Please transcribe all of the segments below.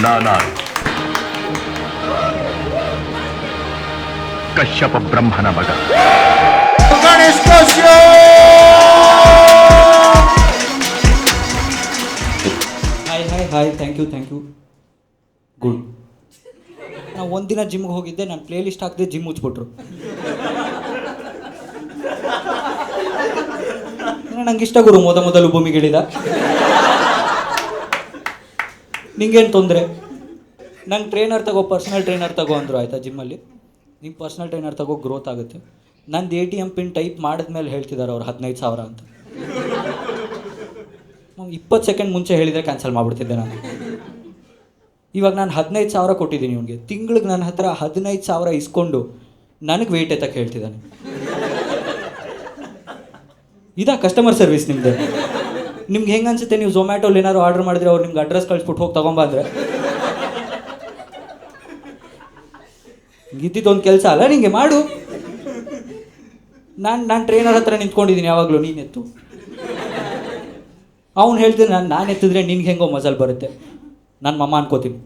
ನಾನಾರು ಕಶ್ಯಪ ಬ್ರಹ್ಮನ ಮಗ Ganesh Kashyap. Hi thank you good. ನಾವು ಒಂದಿನ ಜಿಮ್ಗೆ ಹೋಗಿದ್ದೆ, ನಾನು ಪ್ಲೇ ಲಿಸ್ಟ್ ಹಾಕಿದೆ, ಜಿಮ್ ಮುಚ್ಚಿಬಿಟ್ರು. ನಂಗೆ ಇಷ್ಟ ಗುರು, ಮೊದಲು ಭೂಮಿಗಿಳಿದ. ನಿಂಗೇನು ತೊಂದರೆ? ನಂಗೆ ಟ್ರೈನರ್ ತಗೋ, ಪರ್ಸ್ನಲ್ ಟ್ರೈನರ್ ತಗೋ ಅಂದರು. ಆಯಿತಾ, ಜಿಮ್ಮಲ್ಲಿ ನಿಂಗೆ ಪರ್ಸ್ನಲ್ ಟ್ರೈನರ್ ತಗೋ, ಗ್ರೋತ್ ಆಗುತ್ತೆ. ನಂದು ATM ಪಿನ್ ಟೈಪ್ ಮಾಡಿದ್ಮೇಲೆ ಹೇಳ್ತಿದ್ದಾರೆ ಅವ್ರು 15,000 ಅಂತ. 20 ಸೆಕೆಂಡ್ ಮುಂಚೆ ಹೇಳಿದರೆ ಕ್ಯಾನ್ಸಲ್ ಮಾಡಿಬಿಡ್ತಿದ್ದೆ ನಾನು. ಇವಾಗ ನಾನು 15,000 ಕೊಟ್ಟಿದ್ದೀನಿ ಇವನಿಗೆ. ತಿಂಗಳಿಗೆ ನನ್ನ ಹತ್ರ 15,000 ಇಸ್ಕೊಂಡು ನನಗೆ ವೆಯ್ಟ್ ಎತ್ತಕ್ಕೆ ಹೇಳ್ತಿದ್ದಾನೆ. ಇದಾ ಕಸ್ಟಮರ್ ಸರ್ವಿಸ್ ನಿಮ್ಮದು? ನಿಮ್ಗೆ ಹೆಂಗೆ ಅನ್ಸುತ್ತೆ? ನೀವು ಝೊಮ್ಯಾಟೋಲಿ ಏನಾದ್ರು ಆರ್ಡರ್ ಮಾಡಿದ್ರೆ ಅವ್ರು ನಿಮ್ಗೆ ಅಡ್ರೆಸ್ ಕಳಿಸ್ಬಿಟ್ಟು ಹೋಗಿ ತೊಗೊಂಬಂದ್ರೆ ಇದ್ದಿದ್ದೊಂದು ಕೆಲಸ ಅಲ್ಲ ನಿಂಗೆ, ಮಾಡು. ನಾನು ಟ್ರೈನರ್ ಹತ್ರ ನಿಂತ್ಕೊಂಡಿದ್ದೀನಿ ಯಾವಾಗಲೂ, ನೀನು ಎತ್ತು. ಅವ್ನು ಹೇಳ್ತೀನಿ, ನಾನು ಎತ್ತಿದ್ರೆ ನಿನ್ಗೆ ಹೆಂಗೋ ಮಜಲ್ ಬರುತ್ತೆ. ನನ್ನ ಮಮ್ಮ ಅನ್ಕೋತೀನಿ.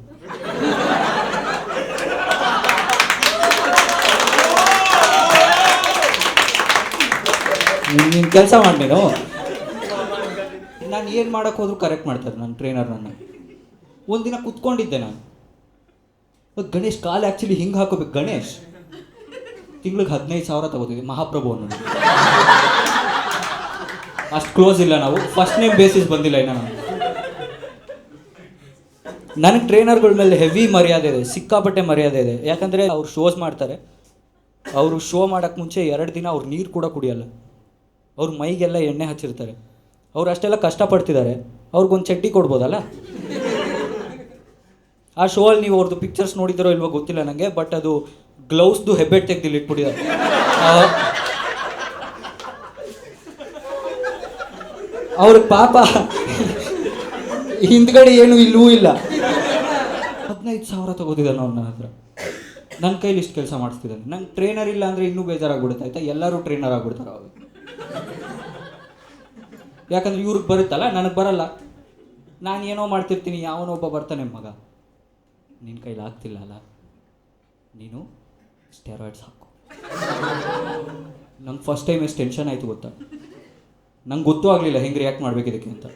ನೀನು ಕೆಲಸ ಮಾಡಿ. ನಾನು ಏನು ಮಾಡೋಕ್ಕೆ ಹೋದ್ರು ಕರೆಕ್ಟ್ ಮಾಡ್ತಾರೆ ನನ್ನ ಟ್ರೈನರ್. ಒಂದಿನ ಕುತ್ಕೊಂಡಿದ್ದೆ ನಾನು, ಗಣೇಶ್ ಕಾಲು ಆ್ಯಕ್ಚುಲಿ ಹಿಂಗೆ ಹಾಕೋಬೇಕು. ಗಣೇಶ್ ತಿಂಗ್ಳಿಗೆ 15,000 ತಗೋತಿದ್ದೆ, ಮಹಾಪ್ರಭು ಅನ್ನೋದು. ಅಷ್ಟು ಕ್ಲೋಸ್ ಇಲ್ಲ ನಾವು, ಫಸ್ಟ್ ನೇಮ್ ಬೇಸಿಸ್ ಬಂದಿಲ್ಲ ಇನ್ನು ನಾನು. ನನಗೆ ಟ್ರೈನರ್ಗಳ ಮೇಲೆ ಹೆವಿ ಮರ್ಯಾದೆ ಇದೆ, ಸಿಕ್ಕಾಪಟ್ಟೆ ಮರ್ಯಾದೆ ಇದೆ. ಯಾಕಂದರೆ ಅವ್ರು ಶೋಸ್ ಮಾಡ್ತಾರೆ. ಅವರು ಶೋ ಮಾಡೋಕ್ಕೆ ಮುಂಚೆ 2 ದಿನ ಅವ್ರು ನೀರು ಕೂಡ ಕುಡಿಯಲ್ಲ. ಅವ್ರ ಮೈಗೆಲ್ಲ ಎಣ್ಣೆ ಹಚ್ಚಿರ್ತಾರೆ. ಅವ್ರು ಅಷ್ಟೆಲ್ಲ ಕಷ್ಟಪಡ್ತಿದ್ದಾರೆ, ಅವ್ರಿಗೊಂದು ಚಡ್ಡಿ ಕೊಡ್ಬೋದಲ್ಲ. ಆ ಶೋ ಅಲ್ಲಿ ನೀವು ಅವ್ರದ್ದು ಪಿಕ್ಚರ್ಸ್ ನೋಡಿದಿರೋ ಇಲ್ವೋ ಗೊತ್ತಿಲ್ಲ ನನಗೆ, ಬಟ್ ಅದು ಗ್ಲೌಸ್ದು ಹೆಬ್ಬೆಟ್ ತೆಗ್ದಿಲ್ಲಿ ಇಟ್ಬಿಟ್ಟಿದ್ದಾರೆ. ಅವ್ರ ಪಾಪ ಹಿಂದ್ಗಡೆ ಏನು ಇಲ್ಲವೂ ಇಲ್ಲ. 15,000 ತಗೋತಿದ್ದಾನೆ ಅವ್ರು ನನ್ನ ಹತ್ರ. ನನ್ನ ಕೈಲಿ ಇಷ್ಟು ಕೆಲಸ ಮಾಡಿಸ್ತಿದ್ದಾನೆ. ನಂಗೆ ಟ್ರೈನರ್ ಇಲ್ಲ ಅಂದರೆ ಇನ್ನೂ ಬೇಜಾರಾಗ್ಬಿಡುತ್ತೆ. ಆಯಿತಾ, ಎಲ್ಲರೂ ಟ್ರೈನರ್ ಆಗ್ಬಿಡ್ತಾರೆ ಅವಾಗ. ಯಾಕಂದ್ರೆ ಇವ್ರಿಗೆ ಬರುತ್ತಲ್ಲ, ನನಗೆ ಬರಲ್ಲ. ನಾನು ಏನೋ ಮಾಡ್ತಿರ್ತೀನಿ, ಯಾವನೊಬ್ಬ ಬರ್ತಾನೆ, ಮಗ ನಿನ್ನ ಕೈಲಿ ಆಗ್ತಿಲ್ಲ ಅಲ್ಲ, ನೀನು ಸ್ಟೆರಾಯ್ಡ್ಸ್ ಹಾಕು. ನಂಗೆ ಫಸ್ಟ್ ಟೈಮ್ ಎಷ್ಟು ಟೆನ್ಷನ್ ಆಯಿತು ಗೊತ್ತಾ. ನಂಗೆ ಗೊತ್ತೂ ಆಗಲಿಲ್ಲ ಹೆಂಗೆ ರಿಯಾಕ್ಟ್ ಮಾಡಬೇಕು ಇದಕ್ಕೆ ಅಂತ.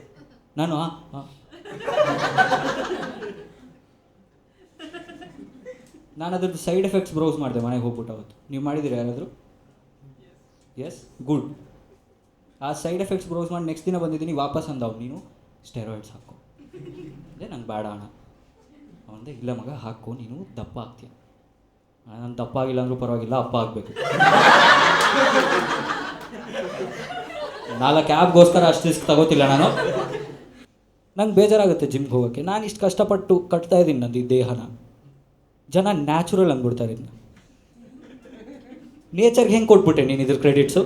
ನಾನು ನಾನು ಅದ್ರದ್ದು ಸೈಡ್ ಎಫೆಕ್ಟ್ಸ್ ಬ್ರೌಸ್ ಮಾಡಿದೆ ಮನೆಗೆ ಹೋಗ್ಬಿಟ್ಟು. ಅವತ್ತು ನೀವು ಮಾಡಿದ್ದೀರಾ ಯಾರಾದರೂ? Yes, good. ಆ ಸೈಡ್ ಎಫೆಕ್ಟ್ಸ್ ಬ್ರೌಸ್ ಮಾಡಿ ನೆಕ್ಸ್ಟ್ ದಿನ ಬಂದಿದ್ದೀನಿ, ವಾಪಸ್ ಅಂದವ್, ನೀನು ಸ್ಟೆರಾಯ್ಡ್ಸ್ ಹಾಕು. ಅದೇ ನಂಗೆ ಬೇಡ ಅಣ್ಣ. ಅವನದೇ, ಇಲ್ಲ ಮಗ ಹಾಕು, ನೀನು ದಪ್ಪ ಆಗ್ತೀಯ. ನಾನು ದಪ್ಪ ಆಗಿಲ್ಲ ಅಂದರೂ ಪರವಾಗಿಲ್ಲ, ಅಪ್ಪ ಆಗಬೇಕು. 4 ಕ್ಯಾಬ್ಗೋಸ್ಕರ ಅಷ್ಟು ರಿಸ್ಕ್ ತಗೋತಿಲ್ಲ ನಾನು. ನಂಗೆ ಬೇಜಾರಾಗುತ್ತೆ ಜಿಮ್ಗೆ ಹೋಗೋಕ್ಕೆ. ನಾನು ಇಷ್ಟು ಕಷ್ಟಪಟ್ಟು ಕಟ್ತಾ ಇದ್ದೀನಿ ನಂದು ಈ ದೇಹನ. ಜನ ನ್ಯಾಚುರಲ್ ಅಂದ್ಬಿಡ್ತಾರೆ ಇದನ್ನ. ನೇಚರ್ಗೆ ಹೆಂಗೆ ಕೊಟ್ಬಿಟ್ಟೆ ನೀನು ಇದ್ರ ಕ್ರೆಡಿಟ್ಸು?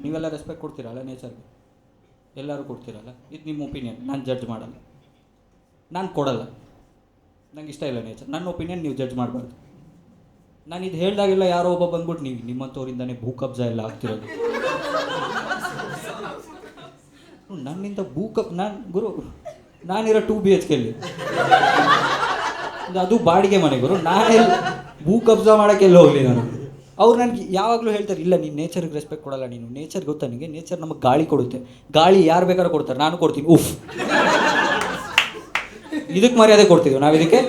ನೀವೆಲ್ಲ ರೆಸ್ಪೆಕ್ಟ್ ಕೊಡ್ತೀರಲ್ಲ ನೇಚರ್ಗೆ? ಎಲ್ಲರೂ ಕೊಡ್ತೀರಲ್ಲ? ಇದು ನಿಮ್ಮ ಒಪಿನಿಯನ್, ನಾನು ಜಡ್ಜ್ ಮಾಡಲ್ಲ. ನಾನು ಕೊಡಲ್ಲ, ನಂಗೆ ಇಷ್ಟ ಇಲ್ಲ ನೇಚರ್. ನನ್ನ ಒಪಿನಿಯನ್ ನೀವು ಜಡ್ಜ್ ಮಾಡಬಾರ್ದು. ನಾನು ಇದು ಹೇಳಿದಾಗೆಲ್ಲ ಯಾರೋ ಒಬ್ಬ ಬಂದ್ಬಿಟ್ಟು ನೀವು ನಿಮ್ಮಂಥವ್ರಿಂದನೇ ಭೂ ಕಬ್ಜಾ ಎಲ್ಲ ಆಗ್ತಿರೋದು. ನನ್ನಿಂದ ನಾನು ಗುರು, ನಾನಿರೋ 2 BHKಲ್ಲಿ, ಅದು ಬಾಡಿಗೆ ಮನೆ ಗುರು. ನಾನೆಲ್ಲಿ ಭೂ ಕಬ್ಜಾ ಮಾಡೋಕ್ಕೆಲ್ಲ ಹೋಗಲಿ ನಾನು. ಅವ್ರು ನನಗೆ ಯಾವಾಗಲೂ ಹೇಳ್ತಾರೆ, ಇಲ್ಲ ನೀನು ನೇಚರ್ಗೆ ರೆಸ್ಪೆಕ್ಟ್ ಕೊಡಲ್ಲ. ನೀನು ನೇಚರ್ ಗೊತ್ತಾ ನಿನಗೆ? ನೇಚರ್ ನಮಗೆ ಗಾಳಿ ಕೊಡುತ್ತೆ. ಗಾಳಿ ಯಾರು ಬೇಕಾದ್ರೂ ಕೊಡ್ತಾರೆ, ನಾನು ಕೊಡ್ತೀನಿ. ಉಫ್, ಇದಕ್ಕೆ ಮರ್ಯಾದೆ ಕೊಡ್ತಿದ್ದೀವಿ ನಾವು ಇದಕ್ಕೆ?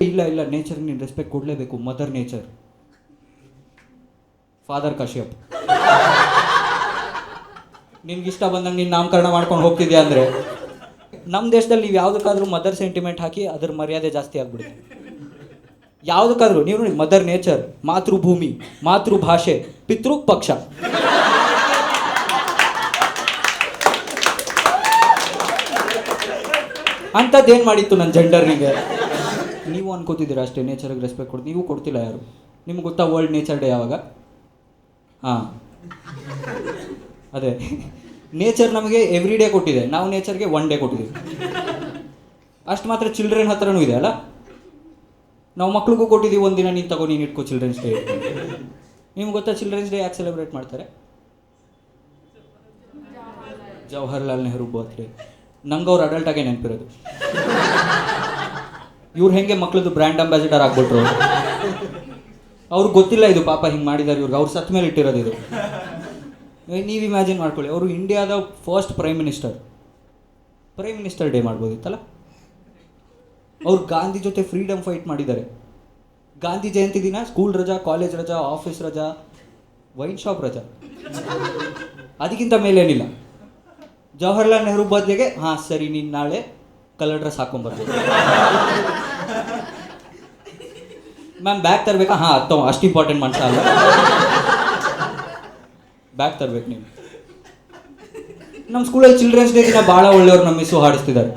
ಇಲ್ಲ ನೇಚರ್ಗೆ ನೀನು ರೆಸ್ಪೆಕ್ಟ್ ಕೊಡಲೇಬೇಕು. Mother nature, father Kashyap. ನಿನ್ಗಿಷ್ಟ ಬಂದಂಗೆ ನೀನು ನಾಮಕರಣ ಮಾಡ್ಕೊಂಡು ಹೋಗ್ತಿದ್ಯಾ ಅಂದರೆ, ನಮ್ಮ ದೇಶದಲ್ಲಿ ನೀವು ಯಾವುದಕ್ಕಾದ್ರೂ ಮದರ್ ಸೆಂಟಿಮೆಂಟ್ ಹಾಕಿ ಅದ್ರ ಮರ್ಯಾದೆ ಜಾಸ್ತಿ ಆಗ್ಬಿಡುತ್ತೆ. ಯಾವುದಕ್ಕಾದ್ರೂ ನೀವು ನೋಡಿ, ಮದರ್ ನೇಚರ್, ಮಾತೃಭೂಮಿ, ಮಾತೃಭಾಷೆ, ಪಿತೃ ಪಕ್ಷ. ಅಂಥದ್ದೇನು ಮಾಡಿತ್ತು ನನ್ನ ಜೆಂಡರ್ನಿಗೆ? ನೀವು ಅನ್ಕೋತಿದ್ದೀರಾ ಅಷ್ಟೇ ನೇಚರ್ಗೆ ರೆಸ್ಪೆಕ್ಟ್ ಕೊಡ್ತೀವಿ, ನೀವು ಕೊಡ್ತಿಲ್ಲ ಯಾರು. ನಿಮ್ಗೆ ಗೊತ್ತಾ ವರ್ಲ್ಡ್ ನೇಚರ್ ಡೇ ಯಾವಾಗ? ಹಾಂ, ಅದೇ ನೇಚರ್ ನಮಗೆ ಎವ್ರಿ ಡೇ ಕೊಟ್ಟಿದೆ, ನಾವು ನೇಚರ್ಗೆ 1 ಡೇ ಕೊಟ್ಟಿದ್ದೀವಿ. ಅಷ್ಟು ಮಾತ್ರ ಚಿಲ್ಡ್ರನ್ ಹತ್ರನೂ ಇದೆ ಅಲ್ಲ. ನಾವು ಮಕ್ಳಿಗೂ ಕೊಟ್ಟಿದ್ದೀವಿ, ಒಂದಿನ ನೀನು ತಗೋ, ನೀನು ಇಟ್ಕೋ ಚಿಲ್ಡ್ರನ್ಸ್ ಡೇ. ನಿಮ್ಗೆ ಗೊತ್ತಾ ಚಿಲ್ಡ್ರನ್ಸ್ ಡೇ ಯಾಕೆ ಸೆಲೆಬ್ರೇಟ್ ಮಾಡ್ತಾರೆ? ಜವಾಹರ್ಲಾಲ್ ನೆಹರು ಬರ್ತ್ಡೇ. ನಂಗೆ ಅವ್ರು ಅಡಲ್ಟಾಗೆ ನೆನಪಿರೋದು. ಇವ್ರು ಹೆಂಗೆ ಮಕ್ಳದ್ದು ಬ್ರ್ಯಾಂಡ್ ಅಂಬಾಸಿಡರ್ ಆಗ್ಬಿಟ್ರು. ಅವ್ರಿಗೆ ಗೊತ್ತಿಲ್ಲ ಇದು ಪಾಪ ಹಿಂಗೆ ಮಾಡಿದ್ದಾರೆ ಇವ್ರಿಗೆ, ಅವ್ರು ಸತ್ ಮೇಲೆ ಇಟ್ಟಿರೋದು ಇದು. ನೀವು ಇಮ್ಯಾಜಿನ್ ಮಾಡ್ಕೊಳ್ಳಿ, ಅವರು ಇಂಡಿಯಾದ ಫಸ್ಟ್ ಪ್ರೈಮ್ ಮಿನಿಸ್ಟರ್ ಡೇ ಮಾಡ್ಬೋದಿತ್ತಲ್ಲ. ಅವ್ರು ಗಾಂಧಿ ಜೊತೆ ಫ್ರೀಡಮ್ ಫೈಟ್ ಮಾಡಿದ್ದಾರೆ. ಗಾಂಧಿ ಜಯಂತಿ ದಿನ ಸ್ಕೂಲ್ ರಜಾ, ಕಾಲೇಜ್ ರಜಾ, ಆಫೀಸ್ ರಜಾ, ವೈನ್ ಶಾಪ್ ರಜಾ, ಅದಕ್ಕಿಂತ ಮೇಲೇನಿಲ್ಲ. ಜವಾಹರ್ಲಾಲ್ ನೆಹರು ಬದಲಿಗೆ ಹಾಂ ಸರಿ ನೀನು ನಾಳೆ ಕಲರ್ ಡ್ರೆಸ್ ಹಾಕೊಂಡ್ಬರ್ತೀನಿ, ಮ್ಯಾಮ್ ಬ್ಯಾಗ್ ತರಬೇಕಾ, ಹಾಂ ಅಷ್ಟು ಇಂಪಾರ್ಟೆಂಟ್ ಮನುಷ್ಯ ಅಲ್ಲ, ಬ್ಯಾಗ್ ತರ್ಬೇಕು ನೀವು. ನಮ್ಮ ಸ್ಕೂಲಲ್ಲಿ ಚಿಲ್ಡ್ರನ್ಸ್ ಡೇ ದಿನ ಭಾಳ ಒಳ್ಳೆಯವ್ರು ನಮ್ಮ ಮಿಸ್ಸು ಹಾಡಿಸ್ತಿದ್ದಾರೆ.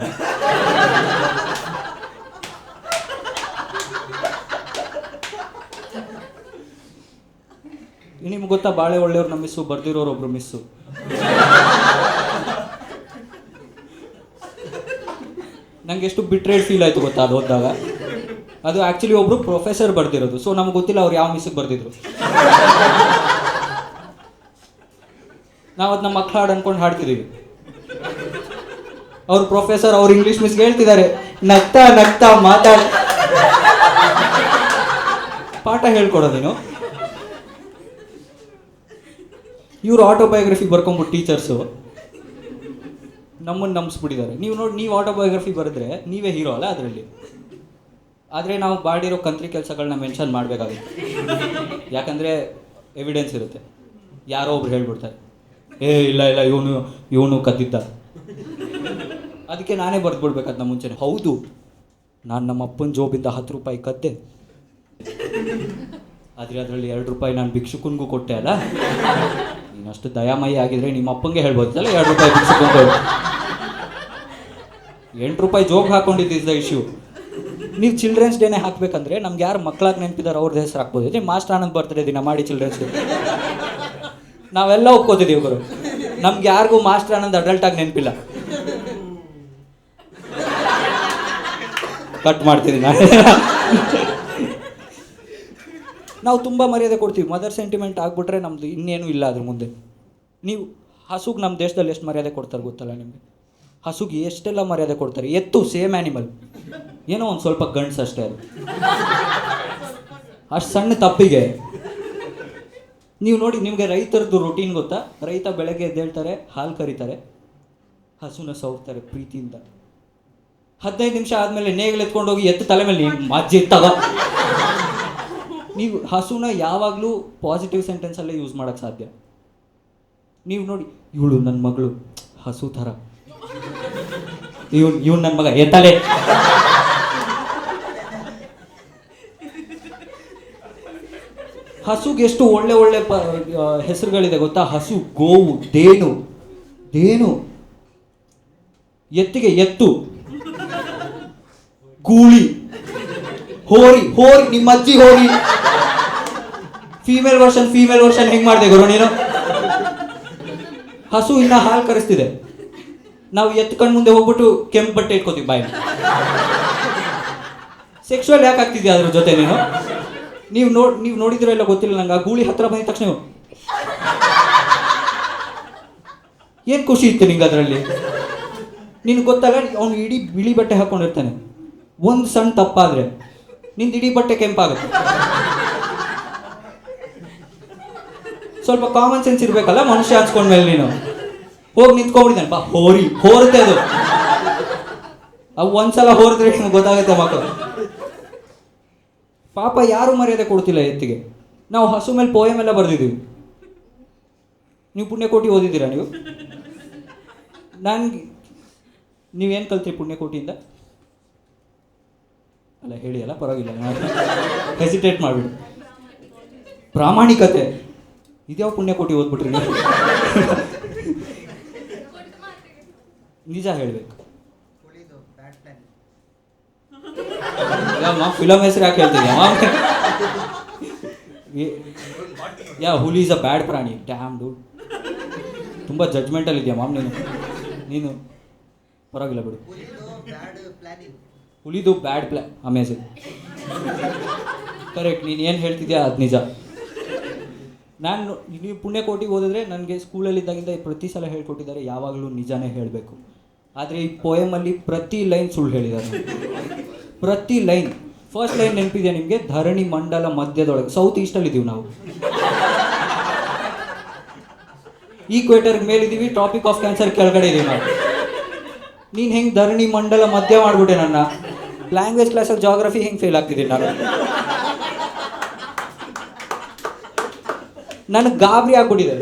ನಿಮ್ಗೆ ಗೊತ್ತಾ, ಭಾಳ ಒಳ್ಳೆಯವ್ರು ನಮ್ಮ ಮಿಸ್ಸು, ಬರ್ದಿರೋರು ಒಬ್ರು ಮಿಸ್ಸು. ನಂಗೆ ಎಷ್ಟು ಬಿಟ್ರೇಡ್ ಫೀಲ್ ಆಯಿತು ಗೊತ್ತಾ ಅದು ಓದಿದಾಗ. ಅದು ಆ್ಯಕ್ಚುಲಿ ಒಬ್ಬರು ಪ್ರೊಫೆಸರ್ ಬರ್ದಿರೋದು, ಸೊ ನಮ್ಗೆ ಗೊತ್ತಿಲ್ಲ ಅವ್ರು ಯಾವ ಮಿಸ್ಸಿಗೆ ಬರ್ದಿದ್ರು. ನಾವು ಅದು ನಮ್ಮ ಮಕ್ಳು ಹಾಡು ಅನ್ಕೊಂಡು ಹಾಡ್ತಿದ್ದೀವಿ. ಅವ್ರ ಪ್ರೊಫೆಸರ್ ಅವ್ರು ಇಂಗ್ಲೀಷ್ ಮಿಸ್ಗೆ ಹೇಳ್ತಿದ್ದಾರೆ, ನಗ್ತಾ ನಗ್ತಾ ಮಾತಾಡ, ಪಾಠ ಹೇಳ್ಕೊಡೋ ನೀನು. ಇವರು ಆಟೋಬಯೋಗ್ರಫಿ ಬರ್ಕೊಂಬಿಟ್ಟು ಟೀಚರ್ಸು ನಮ್ಮನ್ನು ನಂಬಿಸ್ಬಿಟ್ಟಿದ್ದಾರೆ. ನೀವು ಆಟೋಬಯೋಗ್ರಫಿ ಬರೆದ್ರೆ ನೀವೇ ಹೀರೋ ಅಲ್ಲ ಅದರಲ್ಲಿ. ಆದರೆ ನಾವು ಮಾಡಿರೋ ಕಂತ್ರಿ ಕೆಲಸಗಳನ್ನ ಮೆನ್ಷನ್ ಮಾಡಬೇಕಾಗುತ್ತೆ, ಯಾಕಂದರೆ ಎವಿಡೆನ್ಸ್ ಇರುತ್ತೆ. ಯಾರೋ ಒಬ್ರು ಹೇಳ್ಬಿಡ್ತಾರೆ, ಇಲ್ಲ ಇವನು ಕದ್ದಿದ್ದ, ಅದಕ್ಕೆ ನಾನೇ ಬರೆದ್ಬಿಡ್ಬೇಕಾದ ನಮ್ಮ ಮುಂಚೆನೆ. ಹೌದು, ನಾನು ನಮ್ಮ ಅಪ್ಪನ ಜೋಬಿಂದ 10 ರೂಪಾಯಿ ಕದ್ದೆ, ಆದರೆ ಅದರಲ್ಲಿ 2 ರೂಪಾಯಿ ನಾನು ಭಿಕ್ಷುಕನಿಗೂ ಕೊಟ್ಟೆ ಅಲ್ಲ. ನೀನಷ್ಟು ದಯಾಮಯಿ ಆಗಿದ್ರೆ ನಿಮ್ಮ ಅಪ್ಪಂಗೆ ಹೇಳ್ಬೋದಲ್ಲ 2 ರೂಪಾಯಿ ಭಿಕ್ಷುಕಂತ. 8 ರೂಪಾಯಿ ಜೋಬ್ ಹಾಕೊಂಡಿದ್ದ ಇಶ್ಯೂ. ನೀವು ಚಿಲ್ಡ್ರನ್ಸ್ ಡೇನೇ ಹಾಕಬೇಕಂದ್ರೆ ನಮ್ಗೆ ಯಾರು ಮಕ್ಕಳಾಗಿ ನೆನಪಿದ್ದಾರೆ ಅವ್ರದ್ದು ಹೆಸರು ಹಾಕ್ಬೋದು. ಮಾಸ್ಟರ್ ಆನಂದ್ ಬರ್ತ್ಡೇ ದಿನ ಮಾಡಿ ಚಿಲ್ಡ್ರನ್ಸ್ ಡೇ, ನಾವೆಲ್ಲ ಒಪ್ಕೋತಿದ್ದೀವಿ ಗುರು. ನಮ್ಗೆ ಯಾರಿಗೂ ಮಾಸ್ಟರ್ ಆನಂದ್ ಅಡಲ್ಟಾಗಿ ನೆನಪಿಲ್ಲ. ಕಟ್ ಮಾಡ್ತಿದ್ದೀನಿ ನಾನು. ನಾವು ತುಂಬ ಮರ್ಯಾದೆ ಕೊಡ್ತೀವಿ. ಮದರ್ ಸೆಂಟಿಮೆಂಟ್ ಆಗ್ಬಿಟ್ರೆ ನಮ್ದು ಇನ್ನೇನು ಇಲ್ಲ ಅದ್ರ ಮುಂದೆ. ನೀವು ಹಸುಗೆ ನಮ್ಮ ದೇಶದಲ್ಲಿ ಎಷ್ಟು ಮರ್ಯಾದೆ ಕೊಡ್ತಾರೆ ಗೊತ್ತಲ್ಲ ನಿಮಗೆ? ಹಸುಗೆ ಎಷ್ಟೆಲ್ಲ ಮರ್ಯಾದೆ ಕೊಡ್ತಾರೆ. ಎತ್ತು ಸೇಮ್ ಆ್ಯನಿಮಲ್, ಏನೋ ಒಂದು ಸ್ವಲ್ಪ ಗಂಡ್ಸ್ ಅಷ್ಟೇ ಅದು. ಅಷ್ಟು ಸಣ್ಣ ತಪ್ಪಿಗೆ ನೀವು ನೋಡಿ, ನಿಮಗೆ ರೈತರದ್ದು ರೊಟೀನ್ ಗೊತ್ತಾ? ರೈತ ಬೆಳಗ್ಗೆ ಎದ್ದೇಳ್ತಾರೆ, ಹಾಲು ಕರೀತಾರೆ, ಹಸುನ ಸೌರ್ತಾರೆ ಪ್ರೀತಿಯಿಂದ. 15 ನಿಮಿಷ ಆದಮೇಲೆ ನೇಗಿಲು ಎತ್ಕೊಂಡು ಹೋಗಿ ಎತ್ತು ತಲೆ ಮೇಲೆ ಮಜ್ಜಿ ತಗ. ನೀವು ಹಸುನ ಯಾವಾಗಲೂ ಪಾಸಿಟಿವ್ ಸೆಂಟೆನ್ಸಲ್ಲೇ ಯೂಸ್ ಮಾಡೋಕ್ಕೆ ಸಾಧ್ಯ. ನೀವು ನೋಡಿ, ಇವಳು ನನ್ನ ಮಗಳು ಹಸು ಥರ, ಇವನು ನನ್ನ ಮಗ ಎತ್ತಲೆ. ಹಸುಗೆ ಎಷ್ಟು ಒಳ್ಳೆ ಒಳ್ಳೆ ಹೆಸರುಗಳಿದೆ ಗೊತ್ತಾ? ಹಸು, ಗೋವು, ದೇನು, ಎತ್ತಿಗೆ ಎತ್ತು, ಗೂಳಿ, ಹೋರಿ, ನಿಮ್ಮ ಅಜ್ಜಿ ಹೋರಿ. ಫೀಮೇಲ್ ವರ್ಷನ್ ಹೆಂಗ್ ಮಾಡಿದೆ ಗುರು ನೀನು? ಹಸು ಇನ್ನ ಹಾಲು ಕರೆಸ್ತಿದೆ, ನಾವು ಎತ್ಕೊಂಡು ಮುಂದೆ ಹೋಗ್ಬಿಟ್ಟು ಕೆಂಪು ಬಟ್ಟೆ ಇಟ್ಕೋತೀವಿ ಬಾಯಿ. ಸೆಕ್ಸುವಲ್ ಯಾಕೆ ಆಗ್ತಿದ್ಯಾ ಅದ್ರ ಜೊತೆ ನೀನು? ನೀವು ನೋಡಿದಿರೋ ಇಲ್ಲ ಗೊತ್ತಿಲ್ಲ ನಂಗೆ. ಆ ಗೂಳಿ ಹತ್ರ ಬಂದ ತಕ್ಷಣ ಏನು ಖುಷಿ ಇತ್ತು ನಿಂಗೆ ಅದರಲ್ಲಿ? ನಿನ್ಗೆ ಗೊತ್ತಲ್ಲ, ಅವ್ನು ಇಡೀ ಬಿಳಿ ಬಟ್ಟೆ ಹಾಕ್ಕೊಂಡಿರ್ತಾನೆ, ಒಂದು ಸಣ್ಣ ತಪ್ಪಾದರೆ ನಿಂದು ಇಡೀ ಬಟ್ಟೆ ಕೆಂಪಾಗುತ್ತೆ. ಸ್ವಲ್ಪ ಕಾಮನ್ ಸೆನ್ಸ್ ಇರಬೇಕಲ್ಲ ಮನುಷ್ಯ ಅನ್ಸ್ಕೊಂಡ್ಮೇಲೆ. ನೀನು ಹೋಗಿ ನಿಂತ್ಕೊಂಡ್ಬಿಟ್ಟಿದ್ದಾನೆ, ಬಾ ಹೋರುತ್ತೆ ಅದು. ಅವು ಒಂದ್ಸಲ ಹೋರಿದ್ರೆ ಗೊತ್ತಾಗುತ್ತೆ ಮಕ್ಕಳು. ಪಾಪ ಯಾರು ಮರ್ಯಾದೆ ಕೊಡ್ತಿಲ್ಲ ಎತ್ತಿಗೆ. ನಾವು ಹಸು ಮೇಲೆ ಪೋಯಮ್ ಎಲ್ಲ ಬರೆದಿದ್ದೀವಿ. ನೀವು ಪುಣ್ಯಕೋಟಿ ಓದಿದ್ದೀರಾ ನೀವು? ನೀವೇನು ಕಲ್ತ್ರಿ ಪುಣ್ಯಕೋಟಿಯಿಂದ? ಅಲ್ಲ ಹೇಳಿ ಅಲ್ಲ, ಪರವಾಗಿಲ್ಲ, ಹೆಸಿಟೇಟ್ ಮಾಡಿಬಿಡು. ಪ್ರಾಮಾಣಿಕತೆ, ಇದ್ಯಾವ ಪುಣ್ಯಕೋಟಿ ಓದ್ಬಿಟ್ರಿ ನೀವು? ನಿಜ ಹೇಳ್ಬೇಕು. ಫಿಲಮ್ ಹೆಸರು ಯಾಕೆ ಹೇಳ್ತೀನಿ? ಹುಲಿ ಇಸ್ ಅ ಬ್ಯಾಡ್ ಪ್ರಾಣಿ. ಡ್ಯಾಮ್ ಡೂಡ್, ತುಂಬ ಜಡ್ಜ್ಮೆಂಟಲ್ಲಿ ಇದೆಯಾ ಮಾಮ್ ನೀನು ಪರವಾಗಿಲ್ಲ ಬಿಡು. ಹುಲಿದು ಬ್ಯಾಡ್ ಪ್ಲಾನ್, ಅಮೇಝಿಂಗ್, ಕರೆಕ್ಟ್. ನೀನು ಏನು ಹೇಳ್ತಿದ್ಯಾ ಅದು ನಿಜ. ನೀವು ಪುಣ್ಯಕೋಟಿ ಓದಿದ್ರೆ ನನಗೆ ಸ್ಕೂಲಲ್ಲಿದ್ದಾಗಿಂದ ಪ್ರತಿ ಸಲ ಹೇಳ್ಕೊಟ್ಟಿದ್ದಾರೆ ಯಾವಾಗಲೂ ನಿಜಾನೇ ಹೇಳಬೇಕು. ಆದರೆ ಈ ಪೋಯಮಲ್ಲಿ ಪ್ರತಿ ಲೈನ್ ಸುಳ್ಳು ಹೇಳಿದ್ದಾರೆ. ಪ್ರತಿ ಲೈನ್. ಫಸ್ಟ್ ಲೈನ್ ನೆನಪಿದೆಯಾ ನಿಮಗೆ? ಧರಣಿ ಮಂಡಲ ಮಧ್ಯದೊಳಗೆ, ಸೌತ್ ಈಸ್ಟಲ್ಲಿ ಇದ್ದೀವಿ ನಾವು. ಈಕ್ವೇಟರ್ ಮೇಲಿದ್ದೀವಿ, ಟ್ರಾಪಿಕ್ ಆಫ್ ಕ್ಯಾನ್ಸರ್ ಕೆಳಗಡೆ ಇದೀವಿ ನಾವು. ನೀನು ಹೆಂಗೆ ಧರಣಿ ಮಂಡಲ ಮಧ್ಯ ಮಾಡ್ಬಿಟ್ಟೆ ನನ್ನ. ಲ್ಯಾಂಗ್ವೇಜ್ ಕ್ಲಾಸಲ್ಲಿ ಜಾಗ್ರಫಿ ಹೆಂಗೆ ಫೇಲ್ ಆಗ್ತಿದ್ದೀನಿ ನಾನು. ನನಗೆ ಗಾಬರಿ ಆಗ್ಬಿಟ್ಟಿದೆ.